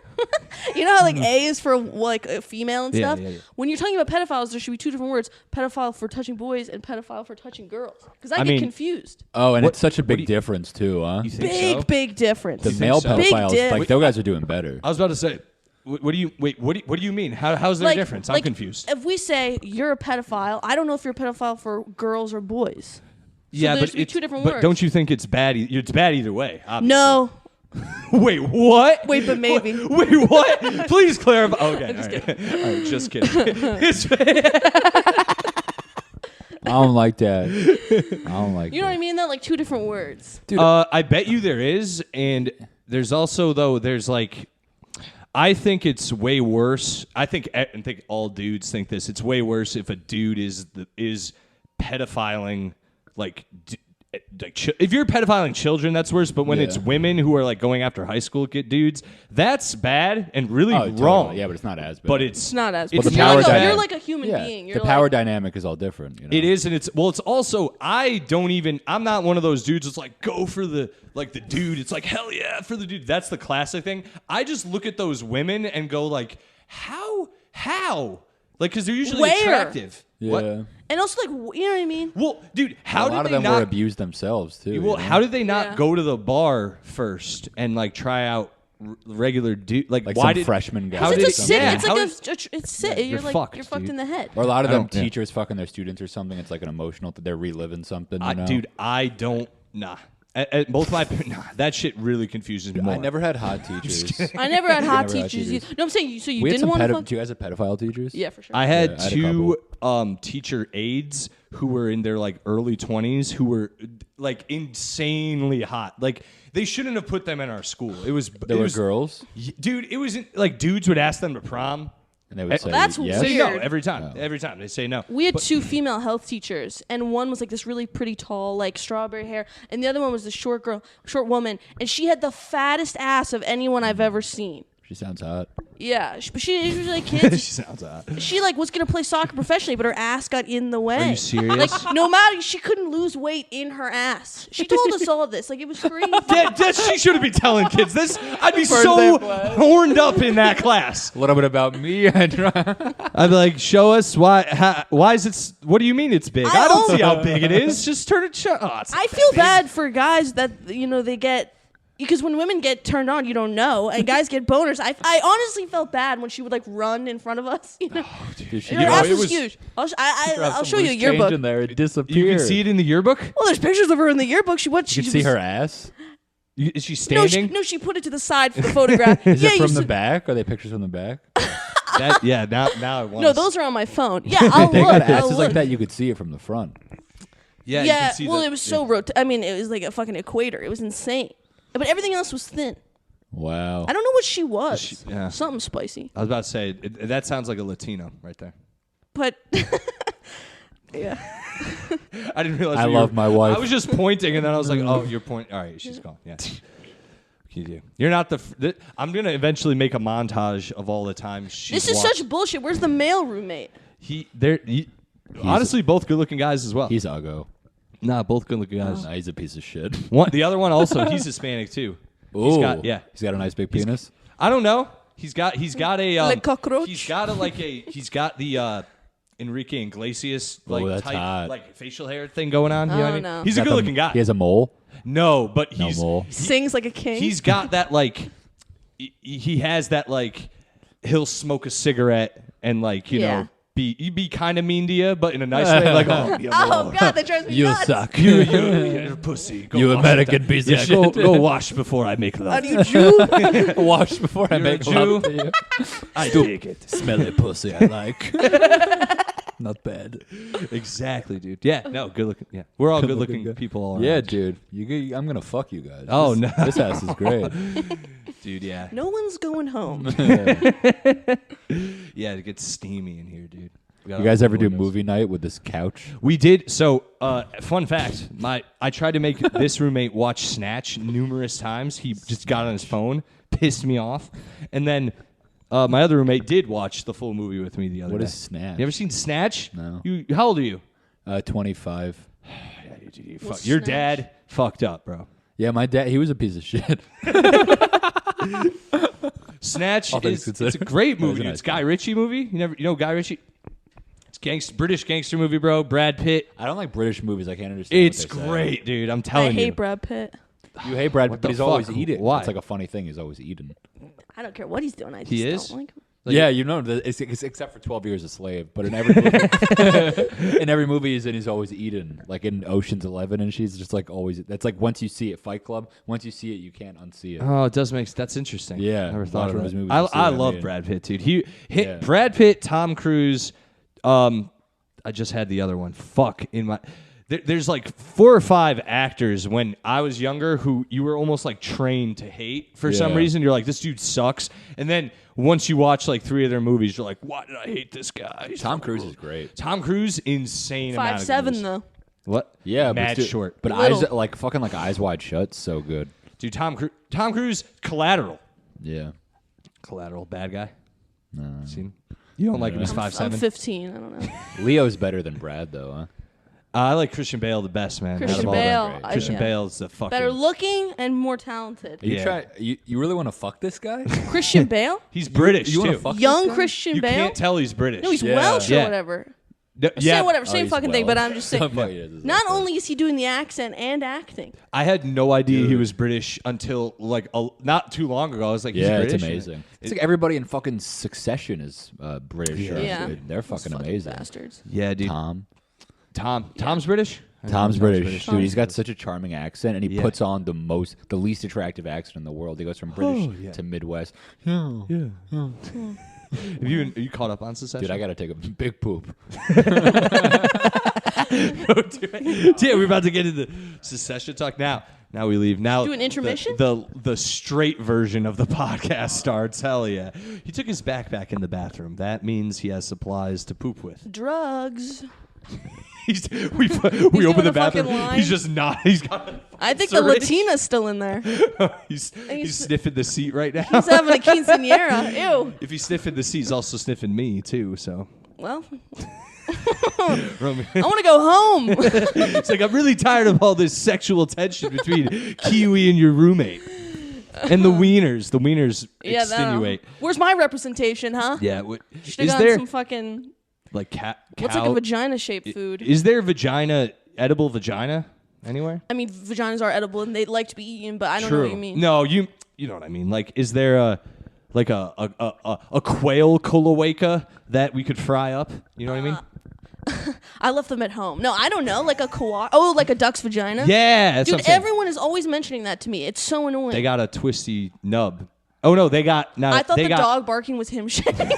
you know how, like, A is for, like, a female and Yeah, stuff? yeah, yeah. When you're talking about pedophiles, there should be two different words. Pedophile for touching boys and pedophile for touching girls. Because I I get mean- confused. Oh, and What- it's such a what do big you- difference too, huh? You think Big, so? big difference. The think male so? Big pedophiles, dick. like those guys are doing better. I was about to say, what do you mean? How's there a difference? I'm confused. If we say you're a pedophile, I don't know if you're a pedophile for girls or boys. Yeah, there but should be it's two different but words. don't you think it's bad? It's bad either way. Obviously. No. Wait, what? Wait, but maybe. Wait, what? Please clarify. Okay, all right. All right, just kidding. I don't like that. I don't like You know that. what I mean? Though, like two different words. I bet you there is, and there's also there's like, I think it's way worse. I think all dudes think this. It's way worse if a dude is pedophiling like if you're pedophiling children, that's worse. But when it's women who are like going after high school dudes, that's bad and really wrong. Totally. Yeah, but it's not as bad. But It's not as. It's But power you're like a human being. You're the power dynamic is all different. You know? It is, and it's also I'm not one of those dudes that's like go for the dude. It's like hell yeah for the dude. That's the classic thing. I just look at those women and go like how like because they're usually attractive. Yeah. What? And also, like, you know what I mean? Well, dude, how did a lot of they them not were abused themselves too. Well, how did they not go to the bar first and like try out regular dude? Like why some did freshman guy? How It's did a sick. yeah, It's how like did- it's sick. You're like fucked, you're fucked dude. in the head. Or a lot of them yeah. teachers fucking their students or something. It's like an emotional that they're reliving something. You know? Dude, I don't both my that shit really confuses me. I more. never had hot teachers. I never had hot Never had teachers. teachers. No, I'm saying so you We had didn't some want to fuck. Do you guys have pedophile teachers? Yeah, for sure. I had I had a two teacher aides who were in their like early 20s who were like insanely hot. Like they shouldn't have put them in our school. It was girls, dude. It wasn't like dudes would ask them to prom. and they would say That's yes. Say no Weird. every time. Every time they say no. We had two female health teachers, and one was like this really pretty tall, like strawberry hair, and the other one was this short woman, and she had the fattest ass of anyone I've ever seen. She sounds hot. Yeah, but she was like kids. She sounds hot. She like was gonna play soccer professionally, but her ass got in the way. Are you serious? Like no matter, she couldn't lose weight in her ass. She told us all this. Like it was crazy. She shouldn't be telling kids this. I'd be so horned up in that class. A little bit about me. I'd be like, show us why is it? What do you mean it's big? I don't see how big it is. Just turn it. I feel bad for guys that they get. Because when women get turned on, you don't know, and guys get boners. I honestly felt bad when she would like run in front of us. You know, her ass was huge. I'll show you a yearbook. In there, it disappeared. You can see it in the yearbook. Well, there's pictures of her in the yearbook. She You can see her ass. Is she standing? No, she put it to the side for the photograph. Is it you from the back? Are they pictures from the back? Now I want. No, those are on my phone. Yeah, I'll They look. got I'll asses look. like that. You could see it from the front. Yeah. You Yeah, can see well, that. it was so I mean, it was like a fucking equator. It was insane. But everything else was thin. Wow. I don't know what she was. yeah. Something spicy. I was about to say that sounds like a Latino right there. But yeah. I didn't realize. I love my wife. I was just pointing, and then I was like, "Oh, you're pointing. All right, she's gone. Yeah." You do. You're not I'm gonna eventually make a montage of all the times she's This is such bullshit. Where's the male roommate? Honestly, both good-looking guys as well. He's uggo. Nah, both good-looking guys. Nah, he's a piece of shit. The other one also, he's Hispanic too. Ooh. He's got a nice big penis. I don't know. He's got a Le cockroach? he's got the Enrique Iglesias that's type hot. like facial hair thing going on. You know what I mean? no. He's a good-looking guy. He has a mole. No, but No he's mole. Sings like a king. he's got that like he has that like he'll smoke a cigarette and like you know be kind of mean to you, but in a nice way. Like oh god, that drives me You nuts. suck. you're a pussy. Go You wash American it. piece of Yeah, shit. go wash before I make love. Are you Jew? Wash before I You're a make Jew. love to you. I dig it. Smelly pussy I like. Not bad. Exactly, dude. Yeah, no, good looking. Yeah, we're all good looking guy. people all around. Yeah, dude. I'm gonna fuck you guys. Oh, This- no. This house is great. dude. Yeah, No one's going home. yeah. It gets steamy in here, dude. You guys ever do movie night with this couch? We did. So, fun fact: I tried to make this roommate watch Snatch numerous times. He just got on his phone, pissed me off, and then my other roommate did watch the full movie with me the other day. What is Snatch? You ever seen Snatch? No. How old are you? 25. Your Snatch? dad fucked up, bro. Yeah, my dad, he was a piece of shit. Snatch All things it's considered. a great That was movie. a nice It's Guy Ritchie movie. You know Guy Ritchie? It's British gangster movie, bro. Brad Pitt. I don't like British movies. I can't understand It's what they say. great, dude. I'm I telling you. hate Brad Pitt. You hate Brad Pitt, but the he's always fuck? eating. Why? It's like a funny thing. He's always eating. I don't care what he's doing. I just He is? don't like him. Yeah, you know, it's except for 12 Years a Slave. But in every movie, in every movie he's in, he's always eating. Like in Ocean's 11, and she's just like always. That's like once you see it, Fight Club. Once you see it, you can't unsee it. Oh, it does make that's interesting. Yeah, never watch thought of one of his that. movies and see I what I love mean. Brad Pitt, dude. Yeah. Brad Pitt, Tom Cruise. I just had the other one. Fuck in my. There's like 4 or 5 actors when I was younger who you were almost like trained to hate for some Yeah. reason. You're like, this dude sucks, and then once you watch like 3 of their movies, you're like, why did I hate this guy? Tom Cruise is great. Tom Cruise, insane. amount of 5'7" movies. though. What? Yeah, mad but short. But Little. eyes eyes wide shut, so good. Dude, Tom Cruise, Collateral. Yeah. Collateral, bad guy. No. Seen him? You don't like him? He's 5'7". I'm 15. I don't know. Leo's better than Brad, though, huh? I like Christian Bale the best, man. Christian Out of all them. Bale. Christian Yeah. Bale's the fucking Better looking and more talented. Yeah. You really want to fuck this guy? Christian Bale? He's British You wanna too. fuck Young this guy? Christian You Bale? can't tell he's British. No, he's Yeah. Welsh or Yeah. whatever. Yeah. Say whatever, Oh, same he's fucking thing, Welsh. but I'm just saying. No, he is. Not only is he doing the accent and acting. I had no idea he was British until like not too long ago. I was like, he's Yeah, British. it's amazing. It's like everybody in fucking Succession is British. Yeah. Dude. They're fucking Those amazing. bastards. Yeah, dude. Tom's British. Tom's British. Dude, Tom's he's got such a charming accent, and he puts on the least attractive accent in the world. He goes from British to Midwest. Have you caught up on Succession? Dude, I gotta take a big poop. Yeah, we're about to get into Succession talk now. Now we leave. Now Do an intermission? The straight version of the podcast starts. Hell yeah! He took his backpack in the bathroom. That means he has supplies to poop with. Drugs. We open the a fucking bathroom. line. He's just not. He's got. I think the Latina's still in there. he's sniffing the seat right now. He's having a quinceañera. Ew. If he's sniffing the seat, he's also sniffing me too. So. Well, Romy. I want to go home. It's like, I'm really tired of all this sexual tension between Kiwi and your roommate. And the wieners. The wieners Yeah, no. extenuate. Where's my representation, huh? Yeah. Should have Is gotten there some fucking. like What's like a vagina-shaped food? Is there edible vagina anywhere? I mean, vaginas are edible and they'd like to be eaten, but I don't True. know what you mean. No, you know what I mean. Like, is there a quail cloaca that we could fry up? You know what I mean? I left them at home. No, I don't know. Like a koala. Oh, like a duck's vagina? Yeah, that's what Dude, I'm saying. everyone is always mentioning that to me. It's so annoying. They got a twisty nub. Oh no, they got. No, I thought they the got, dog barking was him shitting.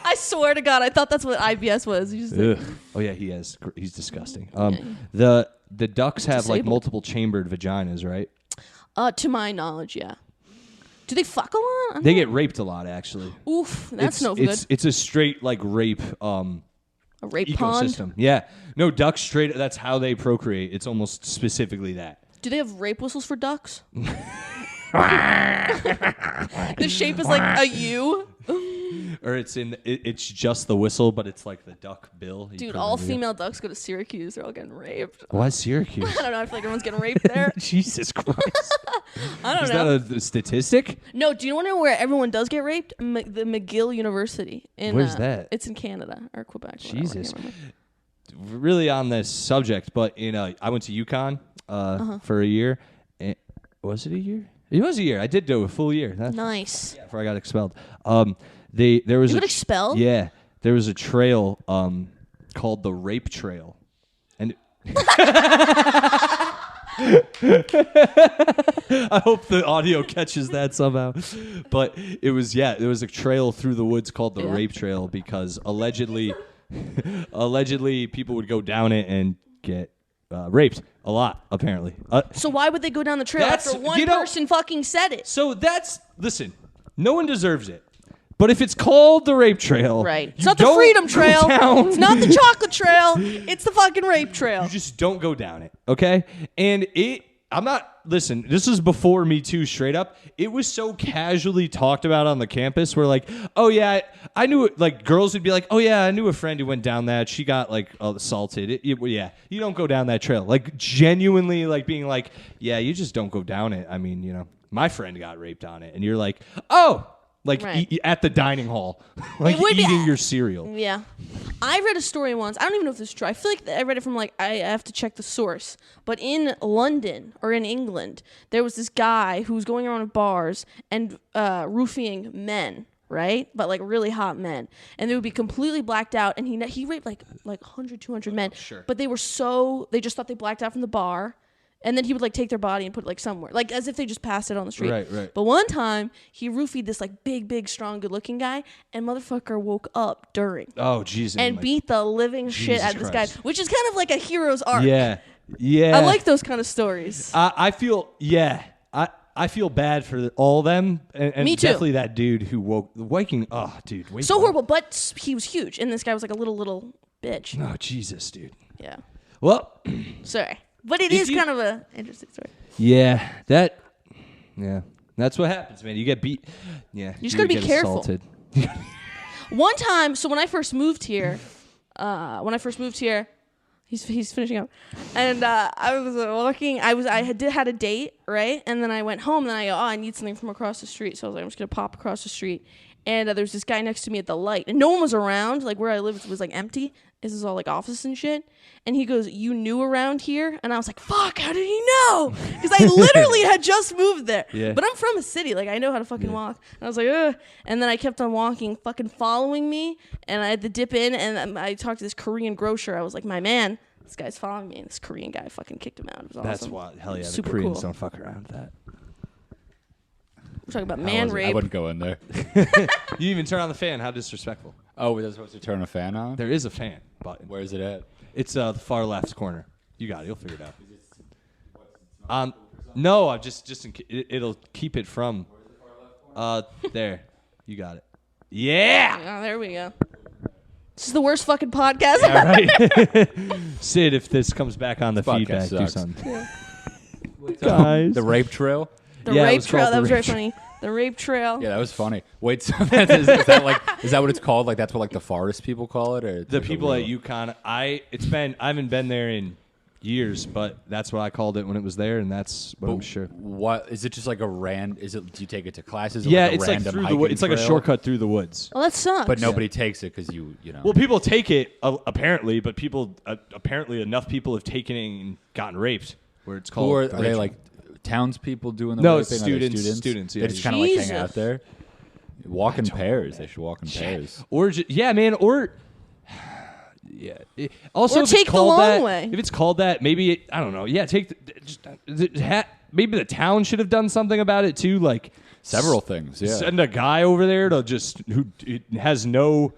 I swear to God, I thought that's what IBS was. He's just like, Ugh. Oh yeah, he has. He's disgusting. The ducks have like Disabled. multiple chambered vaginas, right? to my knowledge, yeah. Do they fuck a lot? They get raped a lot, actually. Oof, that's no good. It's a straight like rape A rape pond? ecosystem. Yeah, no ducks straight. That's how they procreate. It's almost specifically that. Do they have rape whistles for ducks? The shape is like a U. Or it's just the whistle, but it's like the duck bill. Dude, all female ducks go to Syracuse. They're all getting raped. Why Syracuse? I don't know. I feel like everyone's getting raped there. Jesus Christ! I don't Is know. that a statistic? No, do you want to know where everyone does get raped? The McGill University. Where's that? It's in Canada or Quebec. Whatever, Jesus. I can't remember. Really on this subject, but I went to UConn for a year. Was it a year? It was a year. I did do a full year. That's Nice. before I got expelled. There was You got expelled? Yeah, there was a trail called the Rape Trail, and I hope the audio catches that somehow. But there was a trail through the woods called the Rape Trail because allegedly people would go down it and get raped a lot. Apparently, So why would they go down the trail That's- after one you know- person fucking said it? so listen. No one deserves it. But if it's called the Rape Trail, Right. It's you not the don't Freedom go Trail. down. It's not the Chocolate Trail. It's the fucking Rape Trail. You just don't go down it, okay? And listen, this is before Me Too, straight up. It was so casually talked about on the campus where like, oh yeah, I knew it, like girls would be like, oh yeah, I knew a friend who went down that. She got like assaulted. Yeah, you don't go down that trail. Like genuinely like being like, yeah, you just don't go down it. I mean, my friend got raped on it. And you're like, oh, like Right. at the dining hall, like would be- eating your cereal. Yeah. I read a story once. I don't even know if this is true. I feel like I read it from I have to check the source. But in London or in England, there was this guy who was going around at bars and roofing men, right? But like really hot men. And they would be completely blacked out. And he raped like 100, 200 men. Sure. But they just thought they blacked out from the bar. And then he would take their body and put it somewhere, like as if they just passed it on the street. Right. But one time he roofied this big, strong, good-looking guy, and motherfucker woke up during Oh, Jesus. and beat the living shit out of this Christ. guy, which is kind of like a hero's arc. Yeah. I like those kind of stories. I feel I feel bad for all of them, and Me too. definitely that dude who woke waking. Oh, dude, waking So up. horrible, but he was huge, and this guy was like a little bitch. Oh, Jesus, dude. Yeah. Well, Sorry. But it If is you- kind of a interesting story. yeah, that's what happens, man. You get beat. Yeah, you just gotta be get careful. assaulted. One time, so when I first moved here, he's finishing up, and I was walking. I had a date, right? And then I went home. And then I need something from across the street. So I was like, I'm just gonna pop across the street. And there was this guy next to me at the light, and no one was around. Like where I lived was like empty. This is all like office and shit. And he goes, "You knew around here?" And I was like, "Fuck! How did he know?" Because I literally had just moved there. Yeah. But I'm from a city. Like I know how to fucking walk. And I was like, ugh. And then I kept on walking, fucking following me. And I had to dip in, and I talked to this Korean grocer. I was like, "My man, this guy's following me." And this Korean guy fucking kicked him out. It was awesome. That's why. Hell yeah, the Super Koreans cool. don't fuck around with that. We're talking about How man was it? I rape. wouldn't go in there. You even turn on the fan. How disrespectful. Oh, we're supposed to turn a fan on? There is a fan button. Where is it at? It's the far left corner. You got it. You'll figure it out. No, I just it'll keep it from. There, you got it. Yeah. Oh, there we go. This is the worst fucking podcast. All right. Sid, if this comes back on the This podcast feedback, do sucks. something. Guys. The rape trail? The Yeah, it rape was trail. called That the was very rape trail. funny. The rape trail. Yeah, that was funny. Wait, so is that what it's called? Like that's what like the forest people call it, or The like, people at real- UConn, I haven't been there in years, but that's what I called it when it was there, and that's what I'm sure. What is it? Just like a Is it? Do you take it to classes? Or Yeah, like a it's like random through the hiking woods. It's like a trail? shortcut through the woods. Oh, that sucks. But nobody takes it because you know. Well, people take it apparently, but people apparently enough people have taken it and gotten raped. Where it's called. who are the they rape like townspeople doing the No, raping? Are they students. Students, yeah. They just kind of like hang Jesus. out there. Walk in pairs. They should walk in pairs. Or yeah, man, or yeah. Also, Or if take it's the called long that, way. if it's called that, maybe I don't know. Yeah, take maybe the town should have done something about it too. Like Several things. Yeah. send a guy over there to just who has no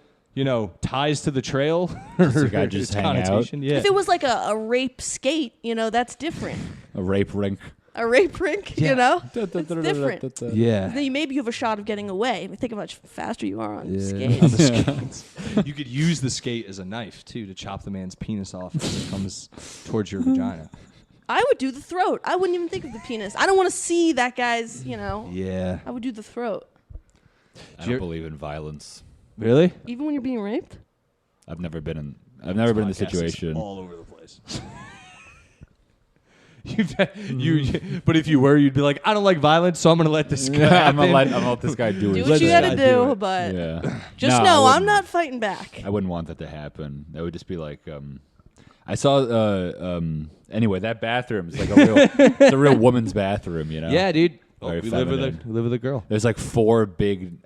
ties to the trail. a guy just hang out. connotation. Yeah. if it was like a rape skate, that's different. A rape rink. A rape rink, Yeah. it's different. Yeah. Then maybe you have a shot of getting away. I mean, think how much faster you are on On skates. the skates. You could use the skate as a knife too to chop the man's penis off as it comes towards your vagina. I would do the throat. I wouldn't even think of the penis. I don't want to see that guy's, Yeah. I would do the throat. I don't believe in violence. Really? Even when you're being raped? I've never been in the situation. All over the place. But if you were, you'd be like, I don't like violence, so I'm gonna let this guy. I'm gonna let this guy do Do his what you Let gotta this guy do do, it. but Yeah. just No, I know I'm wouldn't. not fighting back. I wouldn't want that to happen. That would just be like I saw anyway, that bathroom is like it's a real woman's bathroom, Yeah, dude. Very we live feminine. with a girl. There's like 4 big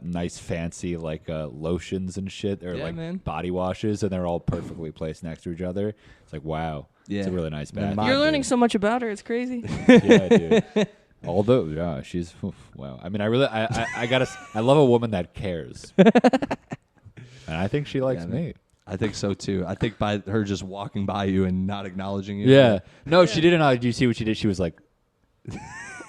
nice fancy like lotions and shit or Yeah, like man. body washes and they're all perfectly placed next to each other. It's like wow. It's a Yeah. really nice Then bathroom. mine- You're learning so much about her. It's crazy. Yeah, dude. Although, yeah, she's wow. I mean, I love a woman that cares, and I think she likes Yeah, me. I think so too. I think by her just walking by you and not acknowledging you. Yeah. No, she didn't. Did you see what she did? She was like,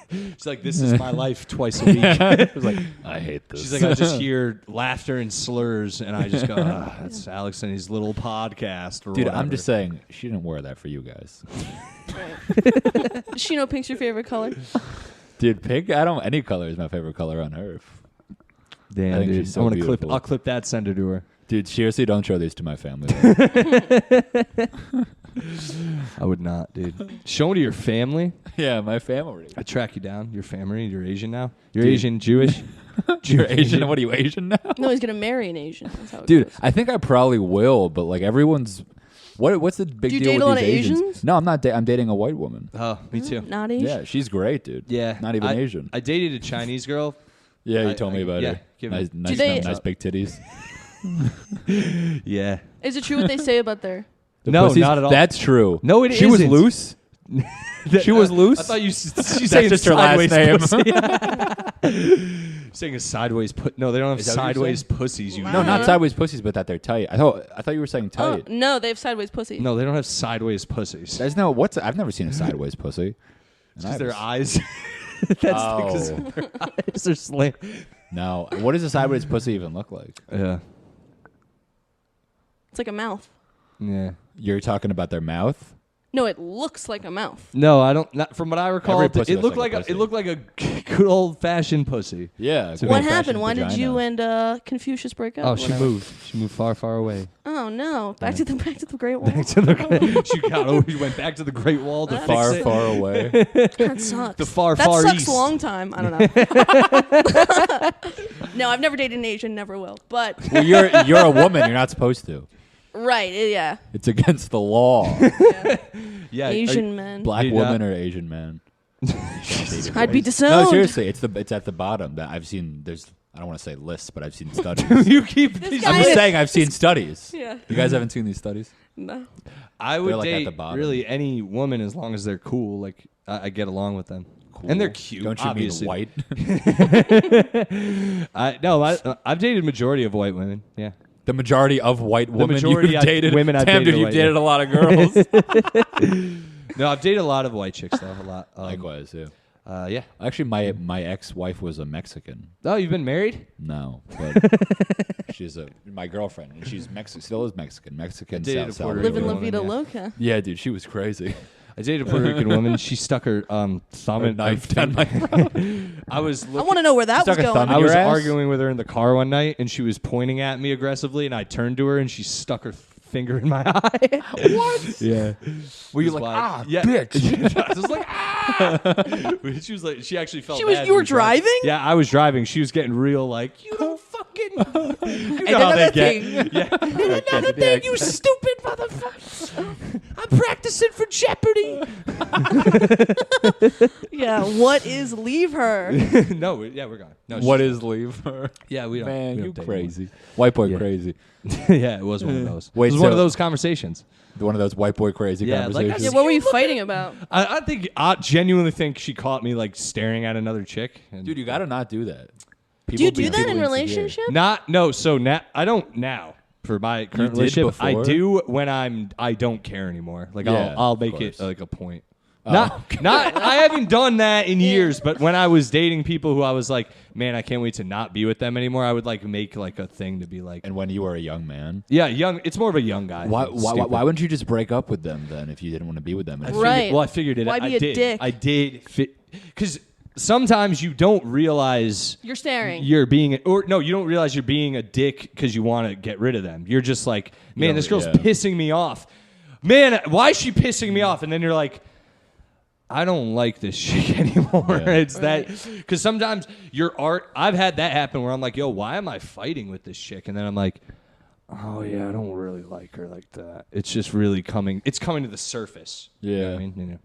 She's like, this is my life twice a week. I was like, I hate this. She's like, I just hear laughter and slurs, and I just go, that's Alex and his little podcast. Or dude, whatever. I'm just saying, she didn't wear that for you guys. Does she know pink's your favorite color? Dude, pink. Any color is my favorite color on earth. Damn, I think dude. she's so I'm gonna beautiful. I'll clip that. Send her to her. Dude, seriously, don't show these to my family. I would not, dude. Show them to your family. Yeah, my family. I track you down. Your family. You're Asian now. You're Dude. Asian, Jewish. You're Asian. What are you, Asian now? No, he's gonna marry an Asian. That's how it Dude, goes. I think I probably will, but like everyone's. What's the big Do you deal date with a lot these of Asians? Asians? No, I'm not. I'm dating a white woman. Oh, me too. Not Asian. Yeah, she's great, dude. Yeah, not even I- Asian. I dated a Chinese girl. Yeah, you I- told me about yeah, her. give Nice, it- nice, they- nice big titties. Yeah. Is it true what they say about their? The No, pussies? not at all. That's true. No, it She was isn't. loose. She was loose. I thought you. She's That's saying just her last sideways name. pussy. Saying a sideways put. No, they don't have Is that what you're sideways saying? pussies. You No, know. not sideways pussies, but that they're tight. I thought you were saying Oh tight. no, they have sideways pussy. No, they don't have sideways pussies. There's no what's. I've never seen a sideways pussy. And Because I their was- eyes. That's because Oh. their eyes are slant. No. What does a sideways pussy even look like? Yeah. It's like a mouth. Yeah. You're talking about their mouth? No, it looks like a mouth. No, I don't. Not, from what I recall, Every pussy it looked looks like like a pussy. It looked like a good old fashioned pussy. Yeah. To What me. happened? Why did vagina. you and Confucius break up? Oh, or she whatever? moved. She moved far, far away. Oh no! Back to the Great Wall. Back to the. She went back to the Great Wall to Far, fix it. far away. That sucks. The far, that far sucks east. a long time. I don't know. No, I've never dated an Asian. Never will. But Well, you're a woman. You're not supposed to. right, yeah. It's against the law. Yeah, Asian men. Black Dude, woman or Asian man. I'd be disowned. No, seriously, it's at the bottom that I've seen. I don't want to say lists, but I've seen studies. You keep. These guy- I'm just saying I've seen studies. Yeah. You guys haven't seen these studies? No. I They're, would like, at date the bottom. really any woman as long as they're cool. Like I get along with them, and they're cute. Don't you obviously. mean white? I've dated majority of white women. Yeah. The majority of white women majority you've of dated. women I've Damn, dated dude, you've white, dated yeah. a lot of girls. No, I've dated a lot of white chicks though. A lot. Likewise, yeah. Yeah. Actually, my ex-wife was a Mexican. Oh, you've been married? No, but she's my girlfriend, and she's Mexican. Still is Mexican. Mexican. dated South a Puerto Living La woman, Vida yeah. Loca. Yeah, dude, she was crazy. I dated a Puerto Rican woman. She stuck her thumb A in knife down my throat. I was. I want to know where that was Stuck a going. thumb I was your ass? arguing with her in the car one night, and she was pointing at me aggressively, and I turned to her, and she stuck her finger in my eye. What? Yeah. Were you It was like, wild. bitch? I was like, ah! She was like, she actually felt She was- bad. you were We driving? driving? Yeah, I was driving. She was getting real like, you don't fucking. You know And how another they thing. get. Yeah. And another thing, you stupid motherfucker. I'm practicing for Jeopardy. Yeah. What is leave her? No, yeah, we're gone. No, What she's- is leave her? Yeah, we don't. Man, we you don't date crazy. White boy Yeah. crazy. anymore. Yeah, it was one of those. Wait, it was one of so- those conversations. One of those white boy crazy Yeah, like I conversations. Yeah. What were you fighting about? I genuinely think she caught me like staring at another chick. And Dude, you gotta not do that. Do you do People that in insecure. relationship? Not no. So now I don't now for my current did relationship. I before? do when I don't care anymore. Like Yeah, I'll of make course. it like a point. Not I haven't done that in years, but when I was dating people who I was like, man, I can't wait to not be with them anymore, I would like make like a thing to be like, And when you were a young man, yeah, young. It's more of a young guy. why thing. Stupid. wouldn't you just break up with them then if you didn't want to be with them? I anymore? figured- Right. Well, I figured it. Why I be a did. dick? I did fit because sometimes you don't realize You're staring. you're being, or no, you don't realize you're being a dick because you want to get rid of them. You're just like, man, this girl's yeah. pissing me off. Man, why is she pissing me off? And then you're like, I don't like this chick anymore. Yeah. It's that because sometimes your art. I've had that happen where I'm like, yo, why am I fighting with this chick? And then I'm like, oh yeah, I don't really like her like that. It's just really coming. It's coming to the surface. You know what Yeah. I mean, you know.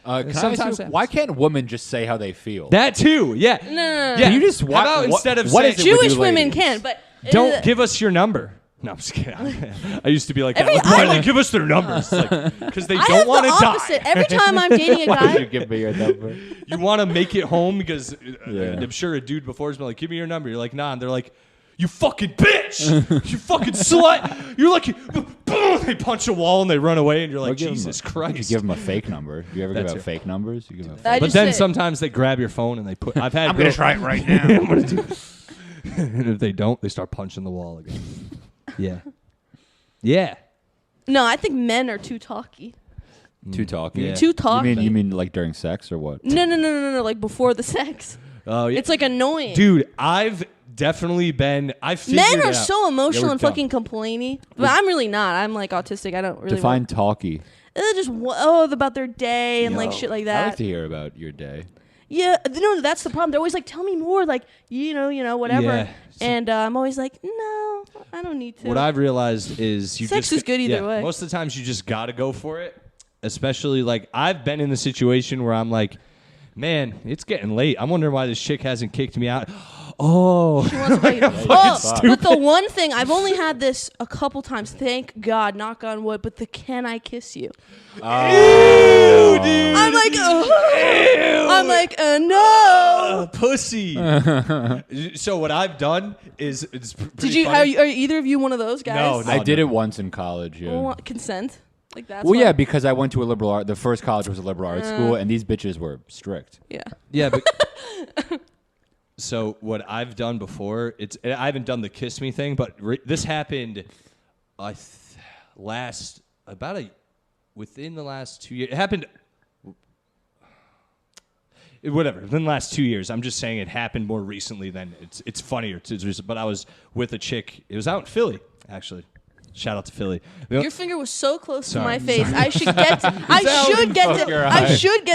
Can I ask Sometimes you, happens. why can't women just say how they feel? That too. Yeah. No. Yeah. Can you just How about instead of what saying is it with Jewish you women ladies? can, but don't give us your number. No, I'm just kidding. I used to be like, that. Like, why do they give us their numbers? Because they I don't have want the to die. opposite. Every time I'm dating a Why would you guy, give me your number? You want to make it home because Yeah. I'm sure a dude before has been like, give me your number. You're like, nah. And they're like, you fucking bitch. You fucking slut. You're like, boom. They punch a wall and they run away. And you're like, Jesus You Christ. give them a fake number. Do you ever give That's out it. fake numbers? You give them a I fake. But just then said- sometimes they grab your phone and they put. I've had. I'm gonna try it right now. I'm gonna do it. And if they don't, they start punching the wall again. Yeah. Yeah. no, I think men are too talky. Too talky. Yeah. Too talky. You mean like during sex or what? No, like before the sex. Oh yeah. It's like annoying. Dude, I've definitely been. I figured Men it are out. so emotional we're and dumb. fucking complainy. But I'm really not. I'm like autistic. I don't really Define talky. just about their day and like shit like I like that. to hear about your day. Yeah, no, that's the problem. They're always like, tell me more, like you know, whatever. Yeah. And I'm always like, no, I don't need to. What I've realized is you Sex just is good either way. Most of the times you just gotta go for it. Especially like I've been in the situation where I'm like, man, it's getting late. I'm wondering why this chick hasn't kicked me out. Oh, She wants to play- but the one thing I've only had this a couple times. Thank God, knock on wood. But the can I kiss you? dude. I'm like, I'm like, no. Pussy. So what I've done is it's Did you? Are either of you one of those guys? No, I did it once in college. Yeah. Well, consent. Like that's. Well, why- yeah, because I went to a liberal art. The first college was a liberal arts school, and these bitches were strict. Yeah. Yeah, but so what I've done before, I haven't done the kiss me thing, but this happened within the last 2 years. It happened. Whatever. Within the last 2 years. I'm just saying it happened more recently than it's funnier. But I was with a chick. It was out in Philly, actually. Shout out to Philly. Your finger was so close to my Sorry. face. I should get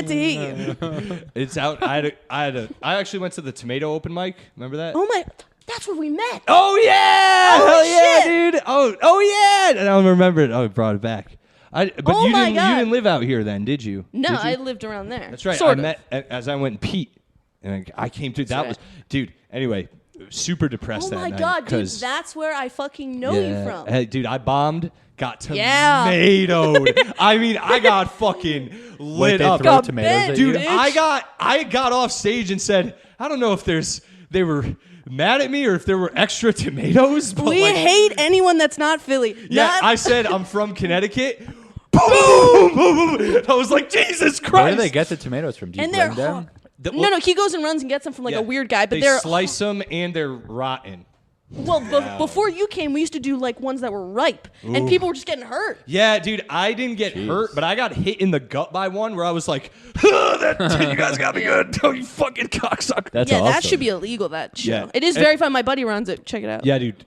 to hit you. It's out. I actually went to the tomato open mic. Remember that? Oh my, that's where we met. Oh yeah! Holy Hell yeah, shit. dude! Oh yeah! And I remember it. Oh, it brought it back. But Oh you my didn't. God. You didn't live out here then, did you? No, Did you? I lived around there. That's right. Sort I of. met as I went in Pete, and I came through. That was, dude. Anyway, super depressed Oh that my night. God, dude, 'cause- that's where I fucking know you from. Hey, dude, I bombed. Got Yeah. tomatoed. I mean, I got fucking lit They up. throw Got tomatoes bent, at Dude, you? I got off stage and said, I don't know if they were mad at me or if there were extra tomatoes. But We hate anyone that's not Philly. Yeah, Not- I said I'm from Connecticut. Boom! I was like, Jesus Christ! Where do they get the tomatoes from? Do you and blend they're them? no, he goes and runs and gets them from like a weird guy, but they they're slice them and they're rotten. well. Before you came, we used to do like ones that were ripe, and people were just getting hurt. Yeah, dude, I didn't get hurt, but I got hit in the gut by one where I was like, you guys got me good. Oh, you fucking cocksucker. That's Yeah, awesome. that should be illegal. That show. Yeah. It is very fun. My buddy runs it. Check it out. Yeah, dude.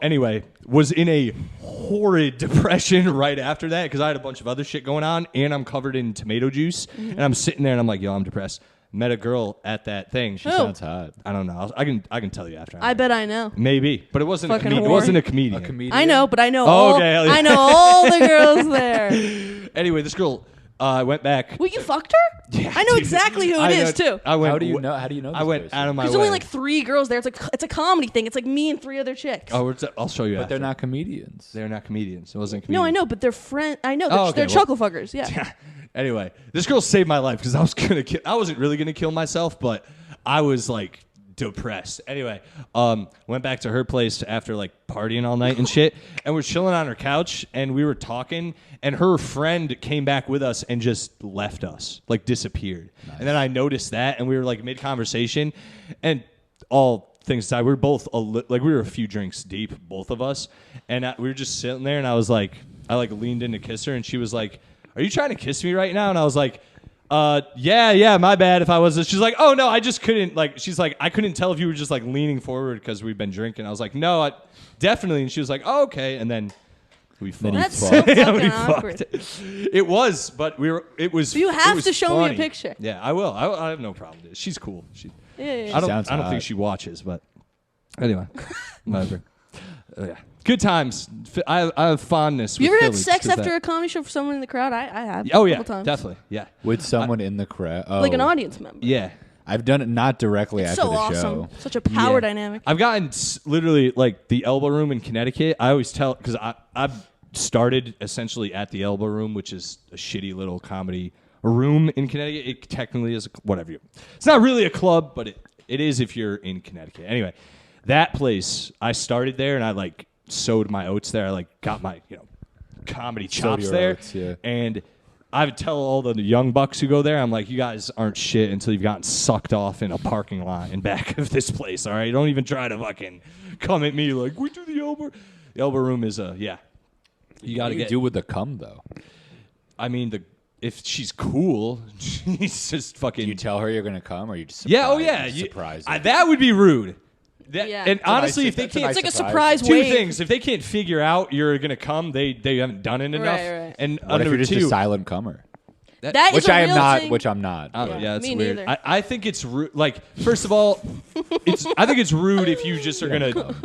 Anyway, was in a horrid depression right after that because I had a bunch of other shit going on, and I'm covered in tomato juice, and I'm sitting there and I'm like, yo, I'm depressed. Met a girl at that thing. She Who? Sounds hot. I don't know. I can tell you after. I bet I know. Maybe, but it wasn't a Fucking comedian. It whore. wasn't a comedian. A comedian. I know, but I know Oh, all. okay, hell yeah. I know all the girls there. Anyway, this girl went back. Well, you fucked her? Yeah, I know dude. exactly who I it know- is too. I went. How do you know? How do you know? I this went person? out of my There's way. only like 3 girls there. It's a comedy thing. It's like me and 3 other chicks. Oh, I'll show you. But they're after. not comedians. They're not comedians. It wasn't a No, comedian. I know, but they're friends. I know. Oh, okay, They're well- chuckle fuckers. Yeah. Anyway, this girl saved my life because I was gonna. I wasn't really gonna kill myself, but I was like depressed. Anyway, went back to her place after like partying all night and shit, and we're chilling on her couch, and we were talking, and her friend came back with us and just left us, like disappeared. Nice. And then I noticed that, and we were like mid conversation, and all things aside, we were both we were a few drinks deep, both of us, and we were just sitting there, and I was like, I like leaned in to kiss her, and she was like, "Are you trying to kiss me right now?" And I was like, yeah, my bad if I was. She's like, oh no, I just couldn't, like, she's like, I couldn't tell if you were just like leaning forward because we've been drinking. I was like, no, definitely. And she was like, oh, okay. And then we fucked. That's so fucking We awkward. fucked. It was, but it was. You have it was to show me a funny. picture. Yeah, I will. I have no problem with it. She's cool. Yeah. I don't Sounds think hot. she watches, but anyway, whatever. Yeah. Good times. I have fondness. You with ever had Philly sex just 'cause after that. a comedy show for someone in the crowd? I have. Oh a yeah, couple times. definitely. Yeah. With someone in the crowd. Oh. Like an audience member. Yeah. I've done it not directly It's after so the awesome. show. Such a power Yeah. dynamic. I've gotten literally like the Elbow Room in Connecticut. I always tell because I've started essentially at the Elbow Room, which is a shitty little comedy room in Connecticut. It technically is whatever. It's not really a club, but it is if you're in Connecticut. Anyway, that place I started there, and I like sowed my oats there. I like got my comedy chops your there, oats, yeah. and I would tell all the young bucks who go there, I'm like, you guys aren't shit until you've gotten sucked off in a parking lot in back of this place, all right? Don't even try to fucking come at me like, we do the Elbow. The Elbow Room is You got What to do you do with the cum, though? I mean, if she's cool, she's just fucking. Do you tell her you're going to come, or you just surprise, yeah, oh yeah. surprise her? That would be rude. Yeah. And honestly, nice- if they that's a can't, nice It's like a surprise. surprise two wave. things. If they can't figure out you're gonna come, they haven't done it enough. Right. And What if number you're just two, a silent comer? That is Which a I am real not. thing. Which I'm not. oh, Yeah, yeah, it's me weird. neither. I think it's rude. Like, first of all, I think it's rude if you just are gonna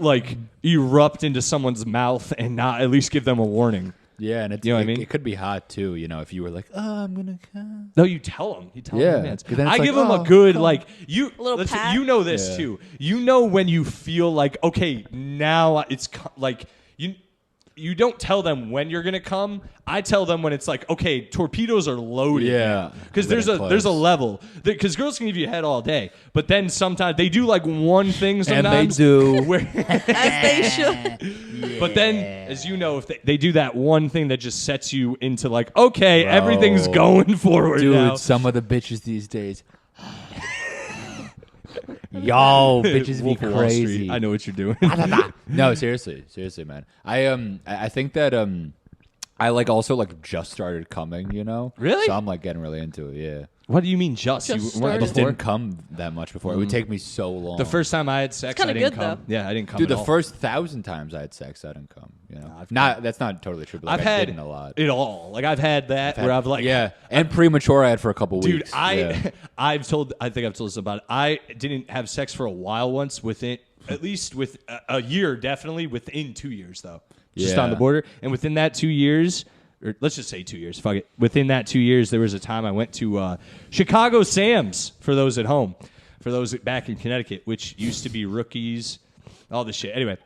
like erupt into someone's mouth and not at least give them a warning. Yeah, and it's, You know what I mean? It could be hot too. If you were like, "Oh, I'm gonna come." No, you tell them. You tell Yeah, them. Man. 'cause then it's I like, give them a oh, good come. like you. A little listen, pat? you know this Yeah. too. You know when you feel like okay, now it's like you. You don't tell them when you're gonna come. I tell them when it's like, okay, torpedoes are loaded. Yeah, because there's a close. level. Because girls can give you head all day, but then sometimes they do like one thing. Sometimes do. Where, As they should. but then, as you know, if they do that one thing that just sets you into like, okay, everything's going forward Dude, now. some of the bitches these days. Yo, bitches be Wolf of Wall Street. crazy. I know what you're doing. No, seriously, man. I think that I like also like just started coming, you know. Really? So I'm like getting really into it. Yeah. What do you mean just? Just You started. weren't I just before? didn't come that much before. It would take me so long. The first time I had sex, kinda I didn't good, come. though. Yeah, I didn't come. Dude, at the all. first 1,000 times I had sex, I didn't come. You know, that's not totally true. But like, I've I had didn't a lot. it all. Like I've had that where I've like yeah, and premature I had for a couple Dude, weeks. Yeah. I think I've told this about it. I didn't have sex for a while once within at least with a year, definitely within 2 years though. Just on the Yeah. border. And within that 2 years, or let's just say 2 years, fuck it. Within that 2 years, there was a time I went to Chicago Sam's for those at home, for those back in Connecticut, which used to be Rookies, all this shit. Anyway,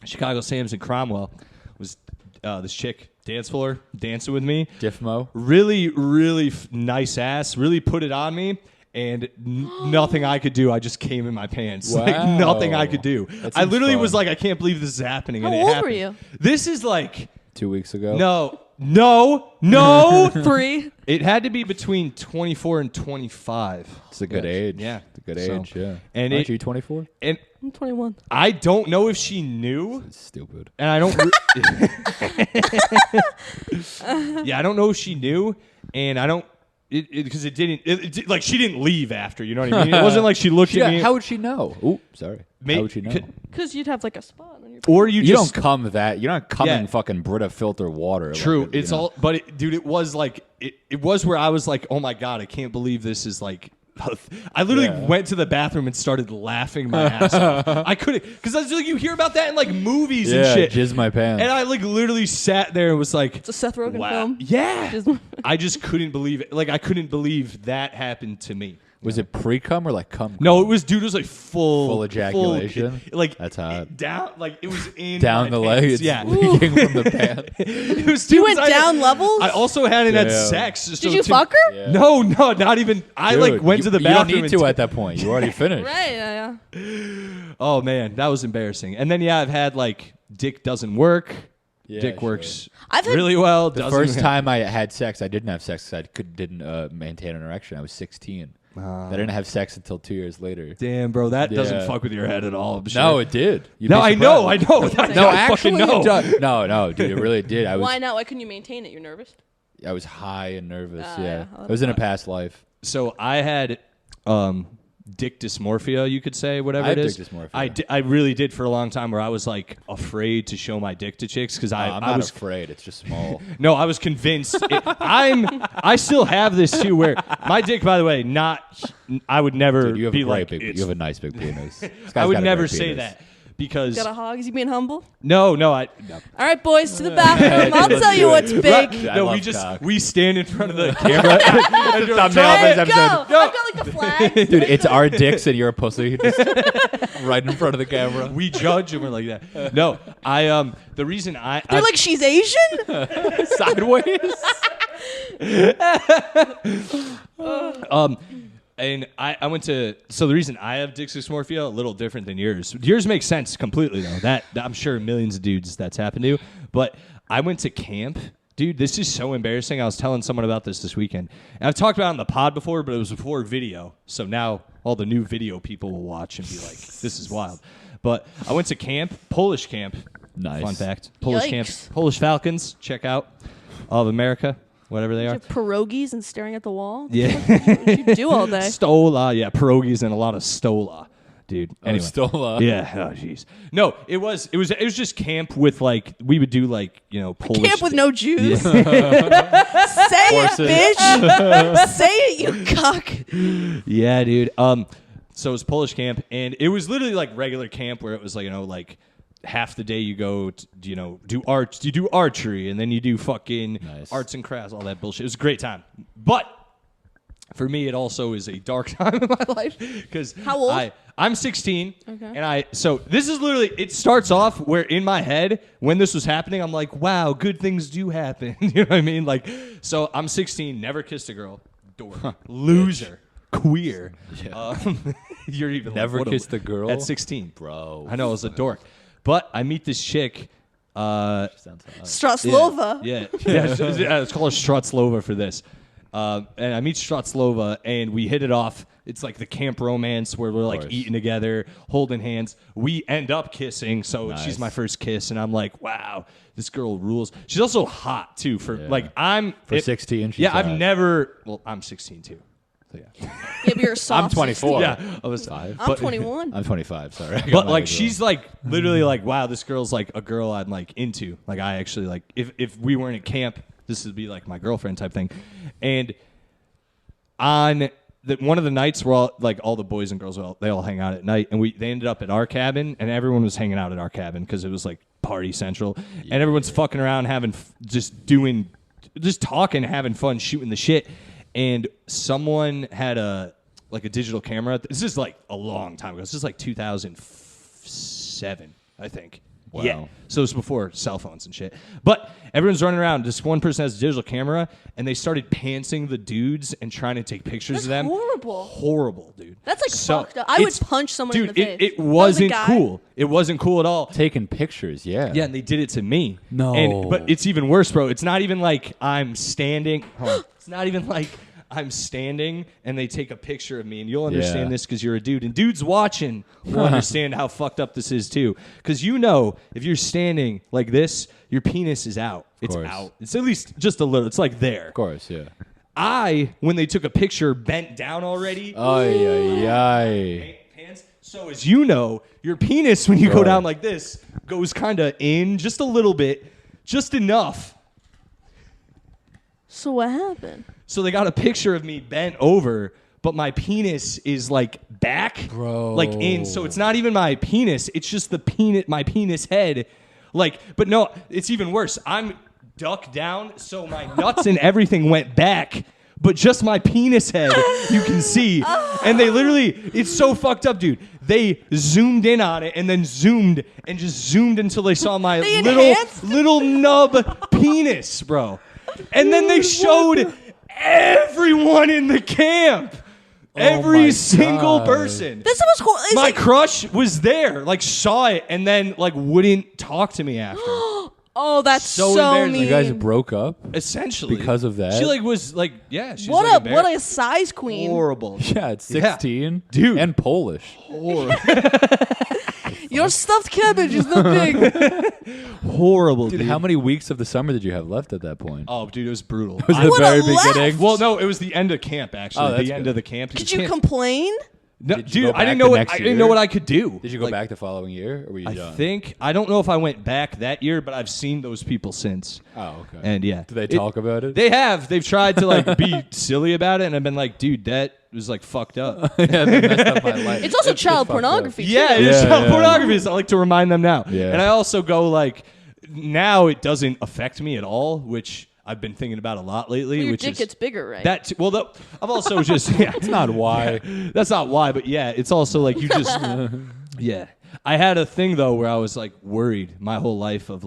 Chicago Sam's in Cromwell was this chick dance floor dancing with me. Diffmo. Really, really nice ass. Really put it on me. And nothing I could do. I just came in my pants. Like Wow. nothing I could do. That I seems literally fun. was like, I can't believe this is happening. And How it old were happened. you? This is like 2 weeks ago. no. 3. It had to be between 24 and 25. It's a good age. Yeah. It's a good So- age. Yeah. and Aren't it- you 24? And I'm 21. I don't know if she knew. It's stupid. And I don't. Yeah, I don't know if she knew, and I don't because it didn't. Like she didn't leave after. You know what I mean? It wasn't like she looked at me. How would she know? Ooh, sorry. How would she know? Because you'd have like a spot on your. Or you You just don't come that. You're not coming Yeah. fucking Brita filter water. true. Like, you It's know. all. But dude, it was like it was where I was like, oh my god, I can't believe this is like. I literally went to the bathroom and started laughing my ass off. I couldn't because like you hear about that in like movies and Yeah, shit. jizz my pants. And I like literally sat there and was like, It's a Seth Rogen wow. film. Yeah. Jizz- I just couldn't believe it. Like I couldn't believe that happened to me. Was it pre-cum or like cum? No, it was dude. It was like Full ejaculation? like That's hot. Down, like it was in Down my the pants. leg. It's Yeah, leaking from the pants. it was. You dude, went down levels? I also hadn't had Damn. sex. So Did you fuck her? Yeah. No, not even. I like Dude, went to the bathroom. You don't need to and at that point. You already finished. Right, yeah. oh man, that was embarrassing. And then yeah, I've had like dick doesn't work. Yeah, Dick sure. works I've had- really well. The doesn't first time I had sex, I didn't have sex 'cause I didn't maintain an erection. I was 16. I didn't have sex until 2 years later. Damn, bro, that doesn't Yeah. fuck with your head at all. I'm sure. No, it did. You'd No, be I know. surprised. No, I actually, fucking know. it does. No, dude, it really did. Why not? Why couldn't you maintain it? You're nervous? I was high and nervous. Ah, Yeah, yeah. it was in a past life. So I had dick dysmorphia, you could say, whatever I have it is. dick dysmorphia. I really did for a long time where I was like afraid to show my dick to chicks because I'm I not was afraid. It's just small. no, I was convinced. I still have this too where my dick, by the way, I would never Dude, you have be a great like big. it's- You have a nice big penis. This I guy's would got a never great say penis. that because Got a hog? Is he being humble? no, All right, boys, to the bathroom. I'll Let's tell you do what's it. big. I no, love cock. we stand in front of the camera. Thumbnail of Hey, this go! episode. I've got like the flag. Dude, it's our dicks and you're a pussy. Just right in front of the camera. We judge and we're like that. No, the reason I They're like, she's Asian? Sideways. And I went to so the reason I have dick dysmorphia a little different than yours. Yours makes sense completely though. That I'm sure millions of dudes that's happened to. But I went to camp. Dude, this is so embarrassing. I was telling someone about this weekend. And I've talked about it on the pod before, but it was before video. So now all the new video people will watch and be like, this is wild. But I went to camp, Polish camp. Nice. Fun fact. Polish camp. Yikes. Polish Falcons. Check out All of America, whatever they You are. have pierogies and staring at the wall? Yeah. What did you do all day? Stola, yeah, pierogies and a lot of stola, dude. Anyway, Stola. yeah. Oh, jeez. No, it was just camp with like we would do like Polish Camp with no Jews? Say it, bitch! Say it, you cuck! Yeah, dude. So it was Polish camp, and it was literally like regular camp where it was like like half the day you go to, do arts, you do archery, and then you do fucking Nice. arts and crafts, all that bullshit. It was a great time, but for me, it also is a dark time in my life because How old? I'm 16, Okay. and so this is literally. It starts off where in my head when this was happening, I'm like, wow, good things do happen. You know what I mean? Like, so I'm 16, never kissed a girl, dork, loser, queer. You're even Never like, what kissed a girl? at 16, Bro. I know I was a dork, but I meet this chick. Sounds hot. Straslova. Yeah, it's called a Strutslova for this. And I meet Stratzlova, and we hit it off. It's like the camp romance where we're like eating together, holding hands. We end up kissing, so she's my first kiss, and I'm like, wow, this girl rules. She's also hot too. For 16, she's yeah, hot. I've never. Well, I'm 16 too. So yeah. Yeah, but you're a soft I'm 24. 16. Yeah, I was 5. I'm 21. I'm 25. Sorry, But like she's like literally like, wow, this girl's like a girl I'm like into. Like I actually like if we weren't at camp, this would be like my girlfriend type thing. And on one of the nights where all the boys and girls they all hang out at night, and they ended up at our cabin, and everyone was hanging out at our cabin because it was like party central, and everyone's fucking around, just talking, having fun, shooting the shit. And someone had a digital camera. This is like a long time ago. This is like 2007, I think. Wow. Yeah. So it was before cell phones and shit. But everyone's running around. Just one person has a digital camera, and they started pantsing the dudes and trying to take pictures of them. Horrible. Horrible, dude. That's like fucked up. I would punch someone in the face. It wasn't cool. It wasn't cool at all. taking pictures. Yeah. Yeah, and they did it to me. No. But it's even worse, bro. It's not even like I'm standing. It's not even like I'm standing and they take a picture of me, and you'll understand this because you're a dude. And dudes watching will understand how fucked up this is too. Because if you're standing like this, your penis is out. It's out. It's at least just a little. It's like there. Of course. Yeah. When they took a picture, bent down already. Pants. So as you know, your penis, when you go down like this, goes kind of in just a little bit, just enough. So what happened? So they got a picture of me bent over, but my penis is like back, like in. So it's not even my penis; it's just my penis head. But no, it's even worse. I'm ducked down, so my nuts and everything went back, but just my penis head you can see. And they it's so fucked up, dude. They zoomed in on it and then zoomed until they saw my little nub penis, bro. And then they showed everyone in the camp. Every single person. This was horrible. My crush was there, saw it, and then wouldn't talk to me after. Oh, that's so embarrassing. mean. You guys broke up Essentially. because of that? She was yeah. She What was, what a size queen. Horrible. Yeah, it's 16. Dude. And Polish. Horrible. Your stuffed cabbage is not big. Horrible, Dude, dude. how many weeks of the summer did you have left at that point? Oh, dude, it was brutal. Was it the very beginning? Well, no, it was the end of camp, actually. Oh, that's the end good. of the camp. Could you complain? No, Did you dude, go I didn't back know the next I didn't year? know what I could do. Did you go back the following year, or were you done? I don't know if I went back that year, but I've seen those people since. Oh, okay. And yeah. Do they talk about it? They have. They've tried to be silly about it, and I've been like, dude, that was fucked up. Yeah, they messed up my life. It's also child fucked up. pornography. Yeah, too. it's child yeah. pornography. So I like to remind them now. Yeah. And I also go now it doesn't affect me at all, which I've been thinking about a lot lately. Well, your which dick is gets bigger, right? I've also just That's not why. That's not why, but yeah, it's also you just yeah. I had a thing though where I was worried my whole life of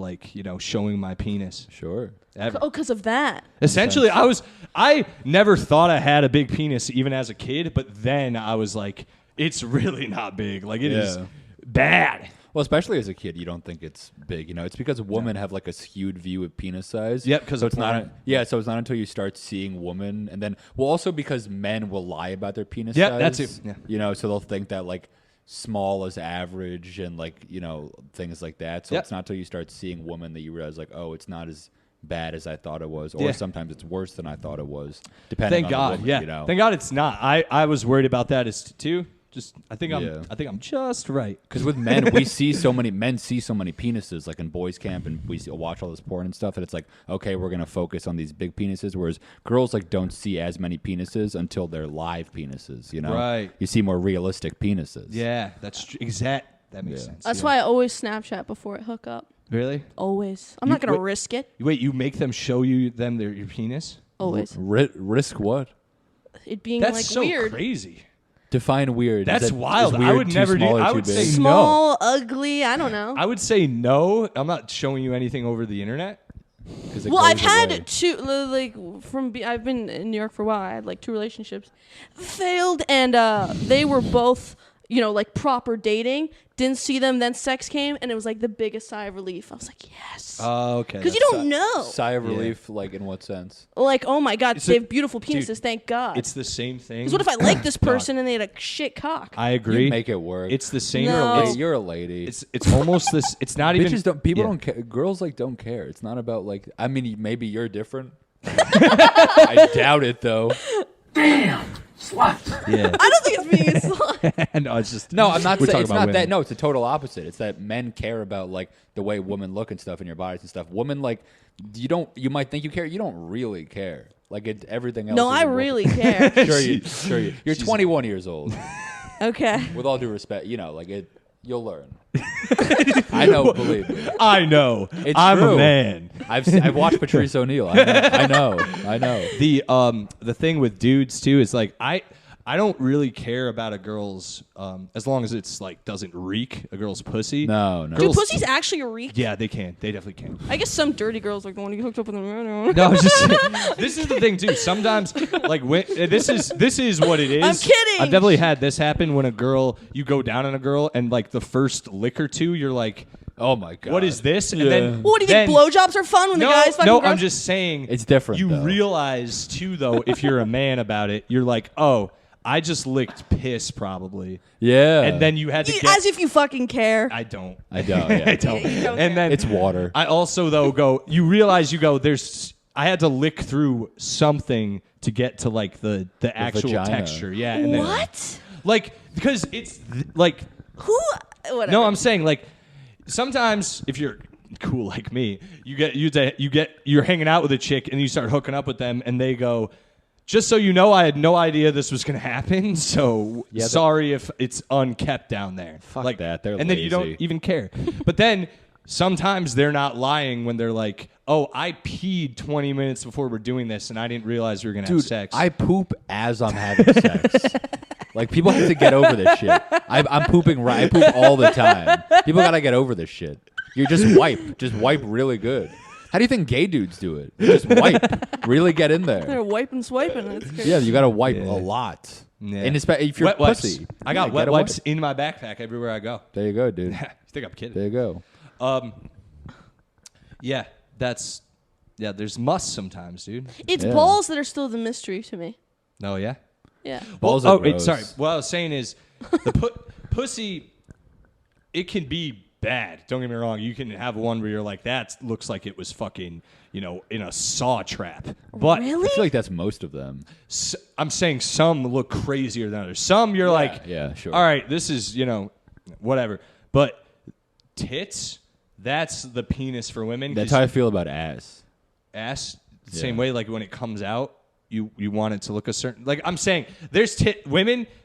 showing my penis. Sure. Ever. Oh, because of that. Essentially, I never thought I had a big penis even as a kid, but then I was it's really not big. It is bad. Well, especially as a kid, you don't think it's big. It's because women have a skewed view of penis size. Yep, because so it's not. So it's not until you start seeing women, and then also because men will lie about their penis size. That's it. Yeah. So they'll think that small is average and things like that. So it's not until you start seeing women that you realize oh, it's not as bad as I thought it was, or sometimes it's worse than I thought it was. Depending Thank on God. the woman, Yeah. Thank God it's not. I was worried about that too. I think Yeah. I'm just right. Because with men, men see so many penises, in boys' camp, and we watch all this porn and stuff, and it's okay, we're gonna focus on these big penises, whereas girls don't see as many penises until they're live penises. Right. You see more realistic penises. Yeah, that's exact. That makes sense. That's why I always Snapchat before I hook up. Really? Always. I'm not going to risk it. Wait, you make them show you your penis? Always. Risk what? It being That's so weird. crazy. Define weird. That's Is wild. weird I would too never do. small or I too would big? say Small, ugly, I don't know. I would say no. I'm not showing you anything over the internet. Well, I've had two, I've been in New York for a while. I had 2 relationships, failed, and they were both like proper dating, didn't see them, then sex came, and it was like the biggest sigh of relief. I was like, yes. Oh, okay. Because you don't know. Sigh of relief, like in what sense? Like, oh my God, they have beautiful penises, dude, thank God. It's the same thing. Because what if I like this person and they had a shit cock? I agree. You make it work. It's the same. No. You're a lady. It's almost this. It's not even. People yeah. don't care. Girls like don't care. It's not about like. I mean, maybe you're different. I doubt it though. Damn, slut. Yeah. I don't think it's being a slut. No, it's just. No, I'm not we're saying talking it's about not women. that. No, it's the total opposite. It's that men care about like the way women look and stuff in your bodies and stuff. Women like you don't. You might think you care. You don't really care. Like everything else. No, I really care. Sure you. You're 21 years old. Okay. With all due respect, like it. You'll learn. I know. Believe me. I know. I'm true. a man. I've watched Patrice O'Neal. I know. The thing with dudes too is like I don't really care about a girl's as long as it's like doesn't reek a girl's pussy. No. Do pussies actually reek? Yeah, they can. They definitely can. I guess some dirty girls like the one you hooked up with them. No, it's just this is the thing too. Sometimes like this is what it is. I'm kidding. I've definitely had this happen when you go down on a girl and like the first lick or two you're like, oh my God, what is this? And then What do you think? Blowjobs are fun when the guys fucking. No, girls? I'm just saying it's different. You though. realize too though if you're a man about it, you're like, oh. I just licked piss, probably. Yeah. And then you had to get... As if you fucking care. I don't. I don't. Yeah. I don't. You don't And care. then It's water. I also, though, you realize I had to lick through something to get to, like, the actual vagina. texture. Yeah. And then, What? like, because it's, like... Who? Whatever. No, I'm saying, like, sometimes if you're cool like me, you're hanging out with a chick and you start hooking up with them and they go... Just so you know, I had no idea this was going to happen, so sorry if it's unkept down there. Fuck that, they're and then you don't lazy. even care. But then sometimes they're not lying when they're like, oh, I peed 20 minutes before we're doing this, and I didn't realize we were going to have sex. I poop as I'm having sex. Like, people have to get over this shit. I'm pooping I poop all the time. People got to get over this shit. You just wipe really good. How do you think gay dudes do it? They just wipe. Really get in there. They're wiping, swiping. That's crazy. Yeah, you got to wipe a lot. Yeah. And if you're wet pussy. wipes. I got wet wipes in my backpack everywhere I go. There you go, dude. You think I'm kidding? There you go. Yeah, there's must sometimes, dude. It's balls that are still the mystery to me. No, yeah? Yeah. Balls are wait, gross. sorry. What I was saying is the pussy, it can be bad. Don't get me wrong. You can have one where you're like, that looks like it was fucking, in a saw trap. But Really? I feel like that's most of them. I'm saying some look crazier than others. Some you're like, yeah, sure. all right, this is, whatever. But tits, that's the penis for women. That's how I feel about ass. Ass, the same way, like when it comes out, you want it to look a certain, like I'm saying, there's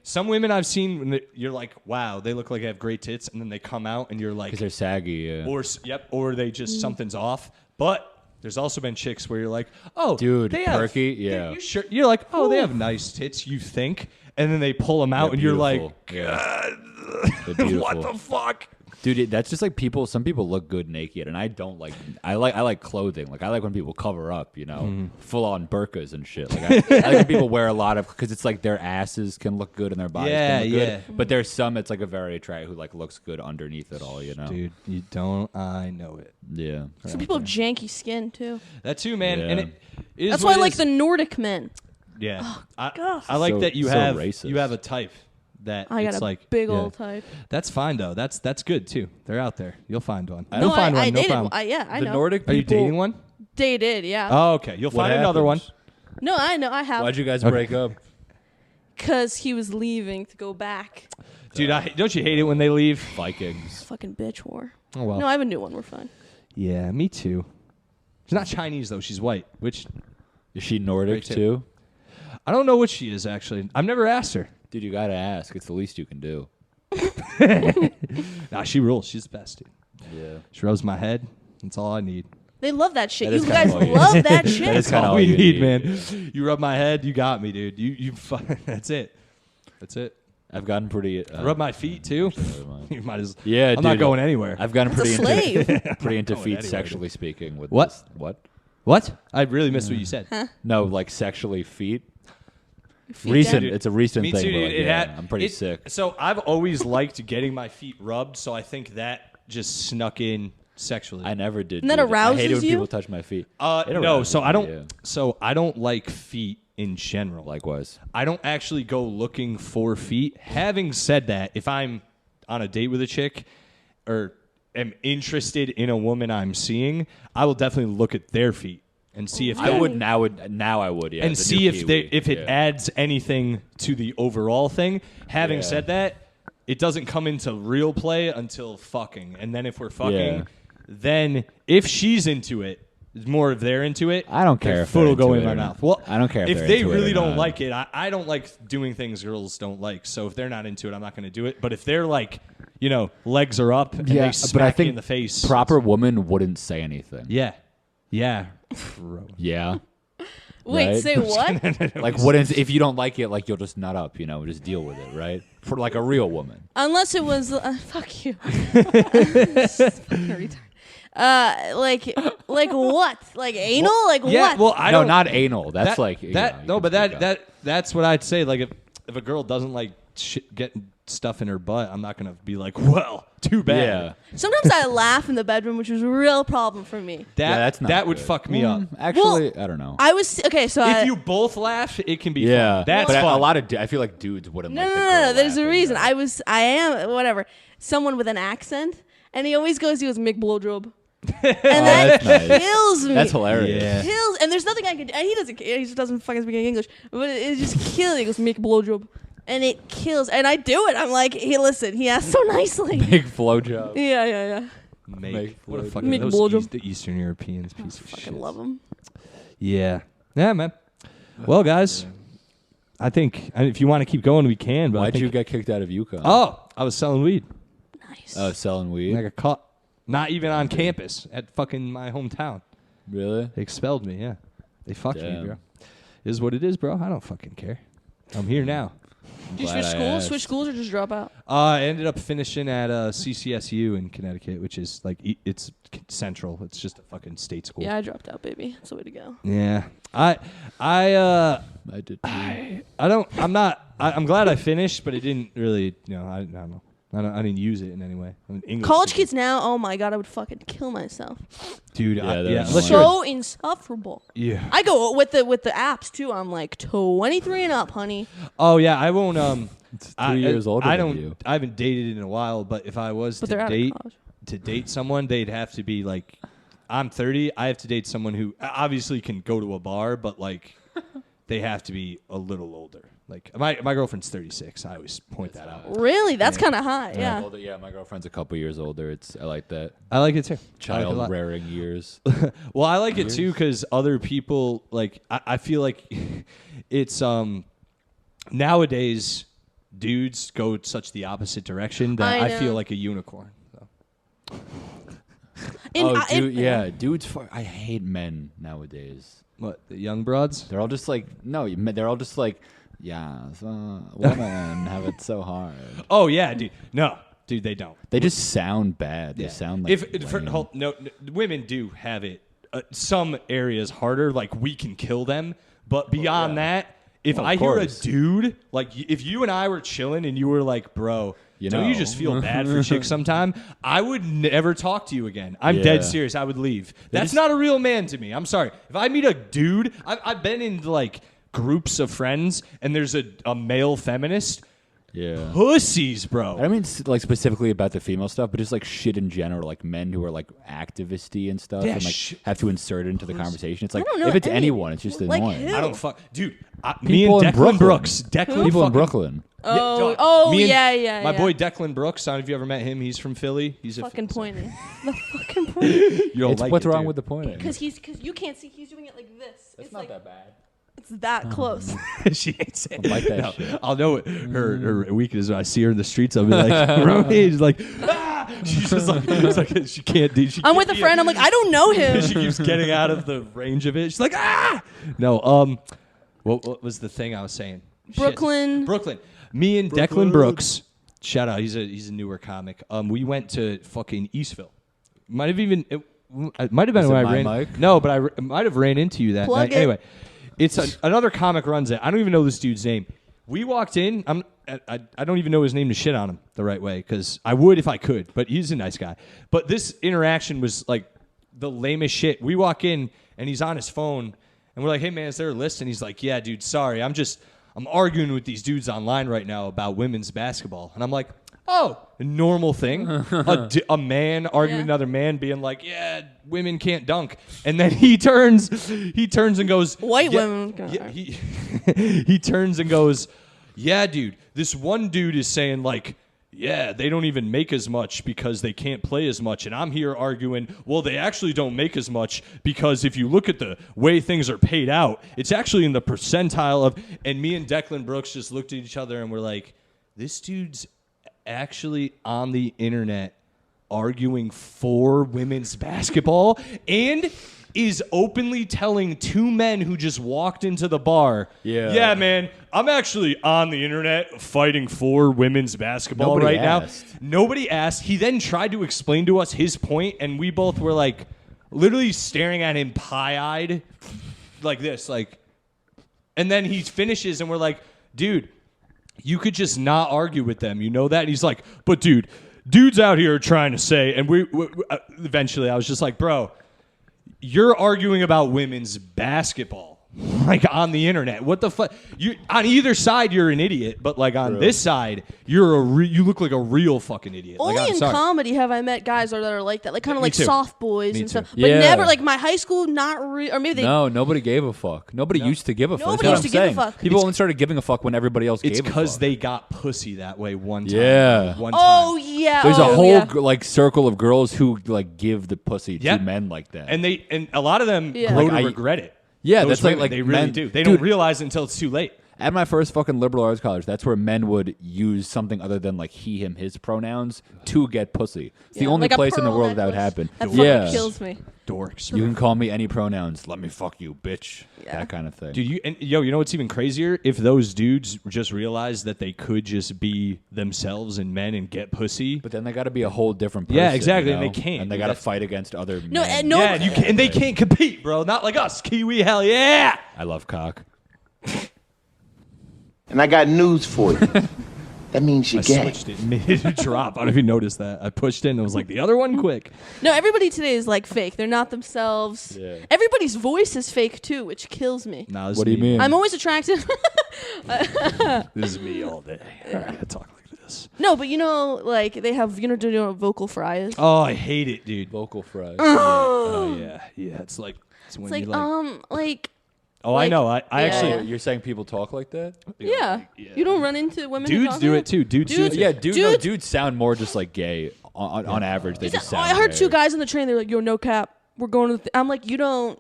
some women I've seen when you're like, wow, they look like they have great tits, and then they come out and you're like, Because they're saggy. Yeah. or they just something's off. But there's also been chicks where you're like, oh, Dude, they perky, have, yeah. you're like, oh, they have nice tits, you think, and then they pull them out, They're and you're like, beautiful. Yeah. They're what beautiful. the fuck? Dude, that's just like some people look good naked, and I don't like. I like clothing. Like I like when people cover up, full on burqas and shit. Like I like when people wear a lot of, because it's like their asses can look good and their bodies can look good. But there's some it's like a very attractive who like looks good underneath it all, Dude, you don't. I know it. Yeah. Some people have janky skin too. That too, man. Yeah. And it is That's what why I it like is. the Nordic men. Yeah. gosh. I like So- that you so have racist. you have a type that I got it's a like big yeah. old type. That's fine though. That's good too. They're out there. You'll find one. No, You'll find I one. No dated. problem. I The know. Nordic people. Are you dating one? Dated, yeah. Oh, okay. You'll What find another one. happens? No, I know. I have. Why'd you guys break up? Because he was leaving to go back. Dude, don't you hate it when they leave? Vikings. Fucking bitch war. Oh well. No, I have a new one. We're fine. Yeah, me too. She's not Chinese though. She's white. Which Is she Nordic Great tip. too? I don't know what she is actually. I've never asked her. Dude, you gotta ask. It's the least you can do. Nah, she rules. She's the best, dude. Yeah. She rubs my head. That's all I need. They love that shit. That is You kinda guys all you love need. that shit. That is That's kinda all all we you need, need. man. You rub my head, you got me, dude. That's it. That's it. I've gotten pretty. Rub my feet too. never mind. You might as. Yeah, I'm not dude. going anywhere. I've gotten That's pretty a into slave. pretty into Going feet anywhere, sexually speaking. With What? this. What? What? I really missed what you said. No, like sexually feet. Recent. Dude, It's a recent me thing. too, but, dude. like, I'm pretty sick. So I've always liked getting my feet rubbed, so I think that just snuck in sexually. I never did. And that do I arouses hate it when you? people touch my feet. It No, arouses so me, I don't. yeah. So I don't like feet in general. Likewise. I don't actually go looking for feet. Having said that, if I'm on a date with a chick or am interested in a woman I'm seeing, I will definitely look at their feet and see if I that- would now. I would, yeah. and the see new if Kiwi, if it adds anything to the overall thing. Having Yeah. said that, it doesn't come into real play until fucking. And then if we're fucking, Yeah. then if she's into it, more if they're into it. I don't care their if foot they're will go into in it my or mouth. not. Well, I don't care if they're they into it really or don't not. like it. I don't like doing things girls don't like. So if they're not into it, I'm not going to do it. But if they're like, legs are up and they smack but I think you in the face. proper woman wouldn't say anything. Yeah. Yeah. Yeah. Wait, Right? say what? Like wouldn't if you don't like it, like you'll just nut up, just deal with it, right? For like a real woman. Unless it was fuck you. Fucking retard. Like what? Like anal? Like Yeah. what? Well, I No, don't. not anal. That's that, like that. No, but that's what I'd say. Like if a girl doesn't like getting stuff in her butt, I'm not gonna be like, well, too bad. Yeah. Sometimes I laugh in the bedroom, which was a real problem for me. That that's not that would good. fuck me up. Actually, I don't know. I was okay. So If you both laugh, it can be Yeah, fun. That's but fun. a lot of I feel like dudes wouldn't. no, like no, the no, girl no. There's a laughing, reason. though. I am whatever. Someone with an accent, and he always goes Mick blowjob, and that that's nice. kills me. That's hilarious. Yeah. Kills, and there's nothing I can do. And he doesn't care. He just doesn't fucking speak English, but it just kills. He goes Mick blowjob, and it kills. And I do it. I'm like, hey, listen. He asked so nicely. Big flowjob. Yeah. Make what a Mick fucking blowjob. the Eastern Europeans piece of shit. Fucking love him. Yeah, man. Well, guys, I think if you want to keep going, we can. But I Why'd think, you get kicked out of UConn? Oh, I was selling weed. Nice. Oh, selling weed. And I got caught. Not even on campus at fucking my hometown. Really? They expelled me. Yeah, they fucked me, Damn. bro. Is what it is, bro. I don't fucking care. I'm here now. Did you Glad switch I schools? asked. Switch schools or just drop out? I ended up finishing at CCSU in Connecticut, which is like it's central. It's just a fucking state school. Yeah, I dropped out, baby. That's the way to go. Yeah. I did. I'm glad I finished, but it didn't really. I don't know. I didn't use it in any way. I'm an English College student. kids now, oh my god, I would fucking kill myself. dude. Yeah, they're Unless annoying. you're So insufferable. yeah. I go with the apps too. I'm like 23 and up, honey. Oh yeah, I won't. 2 years older I than don't. you. I haven't dated in a while, but if I was But they're out of college. to date someone, they'd have to be like, I'm 30. I have to date someone who obviously can go to a bar, but like, they have to be a little older. Like my girlfriend's 36. I always point that out. Really? That's kind of high. Yeah. Older, yeah, my girlfriend's a couple years older. I like that. I like it too. I like it a Child lot. rearing years. Well, I like it too because other people like. I feel like it's nowadays dudes go such the opposite direction that I I feel know. like a unicorn. So. Dudes. I hate men nowadays. What, the young broads? They're all just like they're all just like, yeah, women have it so hard. Oh yeah, dude. No, dude, they don't. They just sound bad. They sound like lame. Women do have it. Some areas harder. Like we can kill them, but beyond that, if Well, I of hear a course. dude like if you and I were chilling and you were like, bro. Don't you just feel bad for chicks sometime? I would never talk to you again. I'm dead serious. I would leave. That's not a real man to me. I'm sorry. If I meet a dude, I've been in like groups of friends, and there's a male feminist. Yeah. Pussies, bro. I don't mean like specifically about the female stuff, but just like shit in general, like men who are like activisty and stuff, Yeah, and like have to insert it into the conversation. It's like don't know if it's any- anyone, it's just like annoying. who? I don't fuck, dude. Me People and in Declan Brooklyn. Brooks. Declan People in fucking- Brooklyn. Yeah, Oh, dog. Me and yeah. My boy Declan Brooks. I don't know if you ever met him. He's from Philly. He's a Fucking pointing. The fucking pointing. You don't like What's it, wrong dude. with the pointing? Because you can't see. He's doing it like this. It's like bad. it's that close. She hates it. I like that shit. I'll know it. Her weakness when I see her in the streets. I'll be like, Romy. She's like, ah! She's just like, it's like she can't do. I'm with a friend. I'm like, I don't know him. She keeps getting out of the range of it. She's like, ah. No. What was the thing I was saying? Shit. Brooklyn. Me and Declan Brooks. Shout out. He's a newer comic. We went to fucking Eastville. Might have been Was when it I my ran. mic? No, but I might have ran into you that Plug night. it. Anyway, It's another comic runs it. I don't even know this dude's name. We walked in. I don't even know his name to shit on him the right way because I would if I could, but he's a nice guy. But this interaction was like the lamest shit. We walk in and he's on his phone and we're like, hey man, is there a list? And he's like, yeah, dude, sorry. I'm arguing with these dudes online right now about women's basketball. And I'm like, oh, a normal thing. A man arguing with another man being like, yeah, women can't dunk. And then he turns and goes, white women. Yeah, he turns and goes, yeah, dude, this one dude is saying like, yeah, they don't even make as much because they can't play as much. And I'm here arguing, well, they actually don't make as much because if you look at the way things are paid out, it's actually in the percentile of. And me and Declan Brooks just looked at each other and we're like, this dude's actually on the internet arguing for women's basketball and is openly telling two men who just walked into the bar, yeah, man, I'm actually on the internet fighting for women's basketball now. Nobody asked. He then tried to explain to us his point, and we both were like literally staring at him pie-eyed like this, like, and then he finishes and we're like, dude, you could just not argue with them. You know that? And he's like, but dudes out here are trying to say, and we eventually I was just like, bro, you're arguing about women's basketball, like on the internet. What the fuck? You on either side, you're an idiot, but like on this side, you look like a real fucking idiot. Only like, in comedy have I met guys that are like that, like kind of like too. soft boys Me and too. stuff. But never like my high school, not or maybe they. No, nobody gave a fuck. Nobody used to give a fuck. Nobody That's used what to I'm give a saying. fuck. People only started giving a fuck when everybody else gave a fuck. It's because they got pussy that way one time. Yeah. One time. Oh yeah. There's a oh, whole yeah. like circle of girls who like give the pussy to men like that. And a lot of them Yeah. grow Like, to regret it. Yeah, Those that's like women, they really men, do. They dude, don't realize it until it's too late. At my first fucking liberal arts college, that's where men would use something other than like he, him, his pronouns to get pussy. It's the only like a place in the pearl world that would necklace. happen. That fucking Yeah, kills me. Dorks. you can call me any pronouns. Let me fuck you, bitch. Yeah. That kind of thing. Dude, you know what's even crazier? If those dudes just realized that they could just be themselves and men and get pussy. But then they got to be a whole different person. Yeah, exactly, you know? and they can't. And they got to fight against other No, men. and no. Yeah, and they can't compete, bro. Not like us. Kiwi, hell yeah. I love cock. And I got news for you. That means you're I gay. switched it mid-drop. I don't know if you noticed that. I pushed it and it was like, the other one, quick. No, everybody today is like fake. They're not themselves. Yeah. Everybody's voice is fake too, which kills me. Nah, this What is do you me. mean? I'm always attracted. This is me all day. All right, I talk like this. No, but you know, like they have, do you know what vocal fry is? Oh, I hate it, dude. Vocal fries. Oh, yeah. It's like, it's when It's you like, like... Oh, like- I know. I Yeah. actually... You're saying people talk like that? yeah. You don't run into women. who Dudes talk do like it too. Dudes do Dudes- it too. Yeah, Dudes- dudes sound more just like gay on average. They just sound I heard gay. two guys on the train. They're like, "Yo, no cap. We're going to." I'm like, "You don't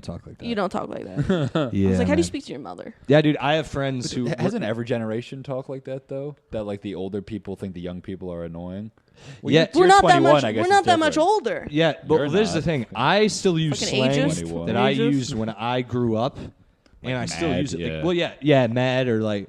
talk like that. You don't talk like that." Yeah, I was like, "How do man. you speak to your mother?" Yeah, dude, I have friends who... Hasn't every generation talk like that though? That like the older people think the young people are annoying. Well, Yeah. you're We're not that 21, much. I guess We're it's not that much different. older. Yeah, but You're this is the not. thing. I still use Fucking slang ageist. that I Ageist. used when I grew up, and I still mad, use it. yeah. Well, yeah, mad or like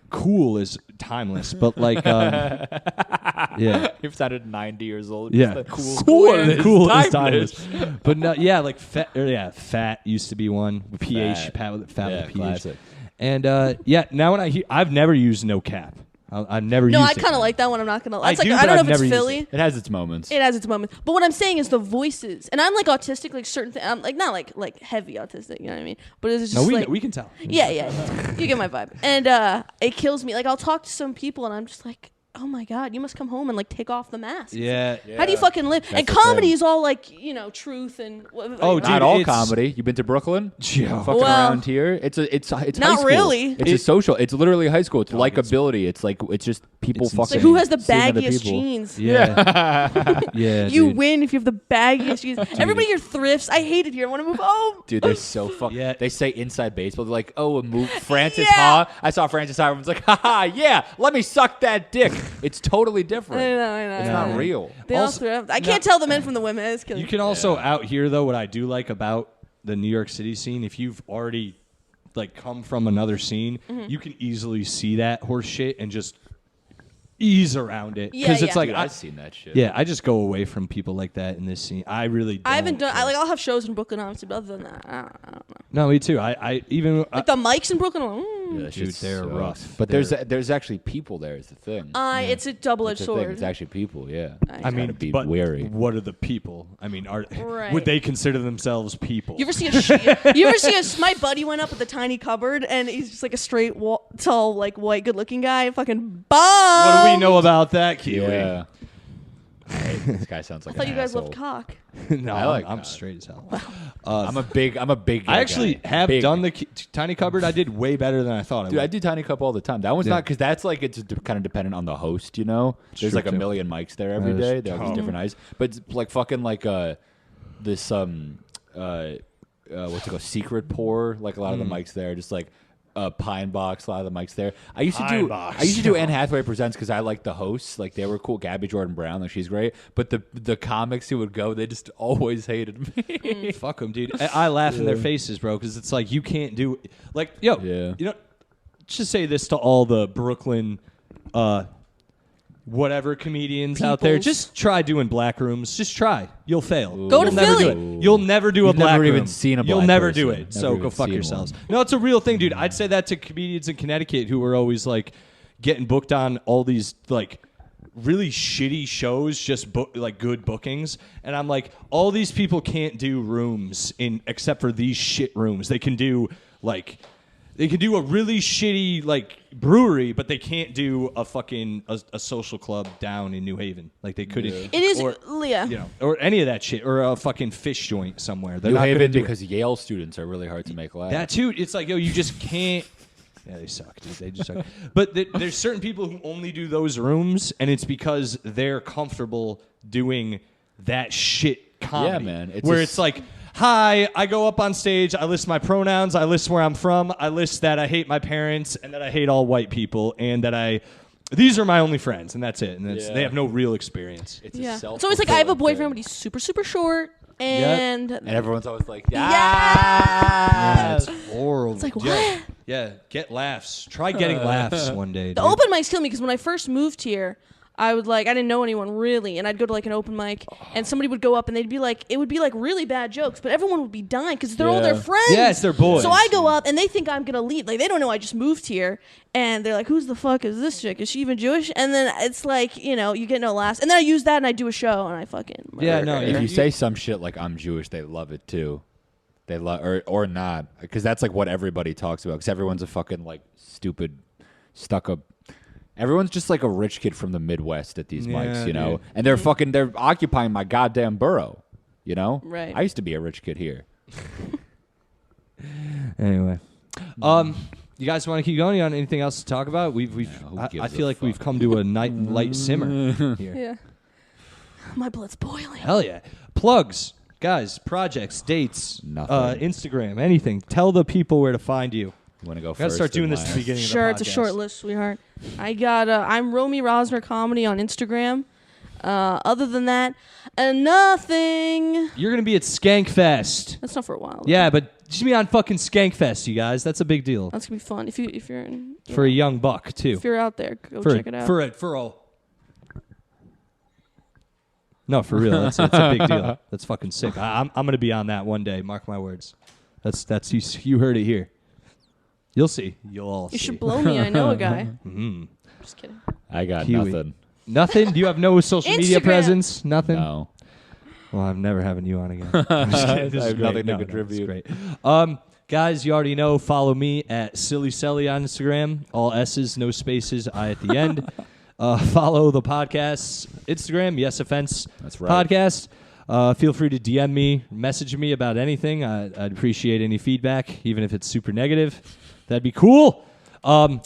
cool is timeless, but like yeah. You've sounded 90 years old. Yeah, Just cool is is timeless. But no, yeah, like fat used to be one. PH, fat with Yeah, a PH. classic. And yeah, now when I've never used no cap. I've never No, used I it. kind of like that one. I'm not gonna lie. I It's like do, I but don't know I've if it's never used Philly. it. It has its moments. It has its moments. But what I'm saying is the voices, and I'm like autistic, like certain things. I'm like not like heavy autistic. You know what I mean? But it's just No, like we can tell. yeah. You get my vibe. And it kills me. Like I'll talk to some people, and I'm just like, oh my god, you must come home and like take off the mask. Yeah. How do you fucking live? And the comedy thing. is all like truth and Oh, Not dude, all it's- comedy. You've been to Brooklyn? Yeah. Fucking Well, around here. It's high not school. really. It's a social. It's literally high school. It's likability. It's like it's just people It's fucking. Like who has the seeing other baggiest people. jeans? Yeah. Yeah. You dude. win if you have the baggiest jeans. Everybody here thrifts. I hate it here. I want to move home. Dude, they're so fucking. Yeah. They say inside baseball. They're like, oh, a move. Francis Yeah. Ha. I saw Francis Ha. Everyone's like, haha, yeah, let me suck that dick. It's totally different. I know. It's Yeah. not real. They all Also- thrift. I can't tell the men from the women. It's killing You me. can also out here though. What I do like about the New York City scene, if you've already like come from another scene, Mm-hmm. you can easily see that horse shit and just ease around it Yeah, it's yeah. like Dude, I've seen that shit. Yeah, I just go away from people like that in this scene. I really don't. I haven't done. care. I'll have shows in Brooklyn, obviously, but other than that, I don't know. No, me too. I even Like the mics in Brooklyn. I'm like, Yeah, that Dude, shit they're sucks. rough. But They're- there's actually people there. Is the thing. It's a double-edged It's the thing. sword. It's actually people. Yeah. I mean, Gotta be but wary. what are the people? I mean, Right. would they consider themselves people? You ever see my buddy went up with a tiny cupboard and he's just like a straight, tall, like white, good-looking guy. Fucking bomb. What do we know about that, Kiwi? Yeah. Hey, this guy sounds like I thought an you guys asshole. loved cock. No, I like I'm that. straight as hell. I'm a big. gay I actually guy. have Big. done the tiny cupboard. I did way better than I thought I Dude, I would. do Tiny Cup all the time. That one's Yeah. not because that's like it's kind of dependent on the host, you know. There's true, like a too. million mics there every That is day. They're all true. just different eyes, but it's like fucking like this what's it called, secret pour. Like a lot of the mics there, just like Pine Box. A lot of the mics there. I used to do Anne Hathaway Presents because I liked the hosts. Like they were cool. Gabby Jordan Brown, like she's great. But the comics who would go, they just always hated me. Fuck them, dude. I laugh in their faces, bro, because it's like you can't do like yo. Yeah. You know, just say this to all the Brooklyn, whatever comedians out there. Peoples. Just try doing black rooms. Just try. You'll fail. Go to You'll never do Philly. it. You'll never do a You've black never room. even seen a You'll black never do person. it. Never So even go fuck seen yourselves. one. No, it's a real thing, dude. I'd say that to comedians in Connecticut who were always like getting booked on all these like really shitty shows, just like good bookings. And I'm like, all these people can't do rooms except for these shit rooms. They can do like. They could do a really shitty like brewery, but they can't do a fucking a social club down in New Haven. Like they couldn't. It is, or, yeah. you know, or any of that shit, or a fucking fish joint somewhere. They're New not gonna Haven do it. because Yale students are really hard to make laugh. That too. It's like yo, you just can't. Yeah, they suck, dude. They just suck. But there's certain people who only do those rooms, and it's because they're comfortable doing that shit comedy. Yeah, man. It's Where a it's like, hi, I go up on stage, I list my pronouns, I list where I'm from, I list that I hate my parents, and that I hate all white people, and that these are my only friends, and that's it. And they have no real experience. It's Yeah. a It's always like I have a self-fulfilling boyfriend, thing. but he's super, super short. And And everyone's always like, Yeah, it's horrible. It's like, Yeah. what? Yeah, get laughs. Try getting laughs one day. The dude. open mics kill me because when I first moved here, I didn't know anyone really, and I'd go to like an open mic, and somebody would go up, and they'd be like, it would be like really bad jokes, but everyone would be dying because they're all their Yeah. friends. Yeah, it's their boys. So I go up, and they think I'm gonna leave. Like they don't know I just moved here, and they're like, "Who's the fuck is this chick? Is she even Jewish?" And then it's like, you get no laughs, and then I use that, and I do a show, and I fucking Yeah, murder no, her. if you say some shit like I'm Jewish, they love it too. They love or not, because that's like what everybody talks about. Because everyone's a fucking like stupid, stuck up. Everyone's just like a rich kid from the Midwest at these mics, you know, dude. and they're occupying my goddamn borough, you know. Right. I used to be a rich kid here. Anyway, you guys want to keep going? You got anything else to talk about? who I gives a feel like we've fuck? come to a light simmer here. Yeah, my blood's boiling. Hell yeah! Plugs, guys, projects, dates, Nothing. Instagram, anything. Tell the people where to find you. You want to go Gotta first? start doing or this at the last? beginning Sure, of the it's a short podcast. list, sweetheart. I got I'm Romy Rosner Comedy on Instagram. Other than that, nothing. You're gonna be at Skankfest. That's not for a while. Yeah, but just be on fucking Skankfest, you guys. That's a big deal That's gonna be fun if you're in, for a young buck too. if you're out there, go For check it out. No, for real. It's a big deal. That's fucking sick. I'm gonna be on that one day. Mark my words. That's you heard it here. You'll see. You'll all see. You should blow me. I know a guy. Just kidding. I got Kiwi. nothing. Nothing? Do you have no social media Instagram. presence? Nothing? No. Well, I'm never having you on again. I'm just kidding. This I is have great. nothing to No, contribute. it's great. Guys, you already know. Follow me at Silly Selly on Instagram. All S's, no spaces. I at the end. Follow the podcast's Instagram. Yes, Offense. That's right. Podcast. Feel free to DM me, message me about anything. I'd appreciate any feedback, even if it's super negative. That'd be cool. Also,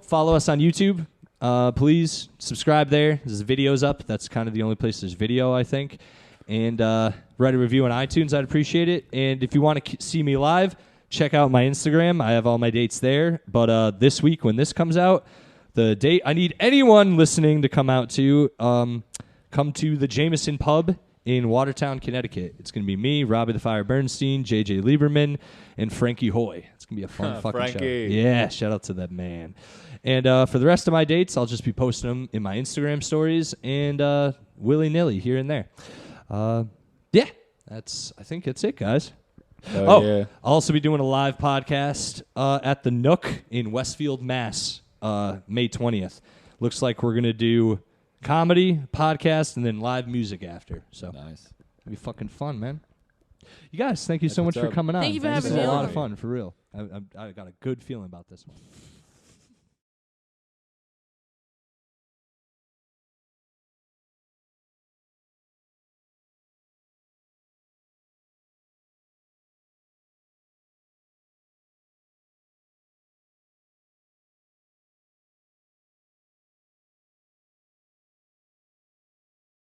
follow us on YouTube. Please subscribe there. There's videos up. That's kind of the only place there's video, I think. And write a review on iTunes. I'd appreciate it. And if you want to see me live, check out my Instagram. I have all my dates there. But this week, when this comes out, the date I need anyone listening to come out to, come to the Jameson Pub in Watertown, Connecticut. It's going to be me, Robbie the Fire Bernstein, JJ Lieberman, and Frankie Hoy. It's gonna be a fun fucking show. Frankie. Yeah, shout out to that man. And for the rest of my dates, I'll just be posting them in my Instagram stories and willy nilly here and there. Yeah, I think that's it, guys. Yeah. I'll also be doing a live podcast at the Nook in Westfield, Mass. May 20th. Looks like we're gonna do comedy, podcast, and then live music after. So Nice. it'll be fucking fun, man. You guys, thank you so much what's for up. coming on. Thank you for This having was me a lot on. of fun, for real. I got a good feeling about this one.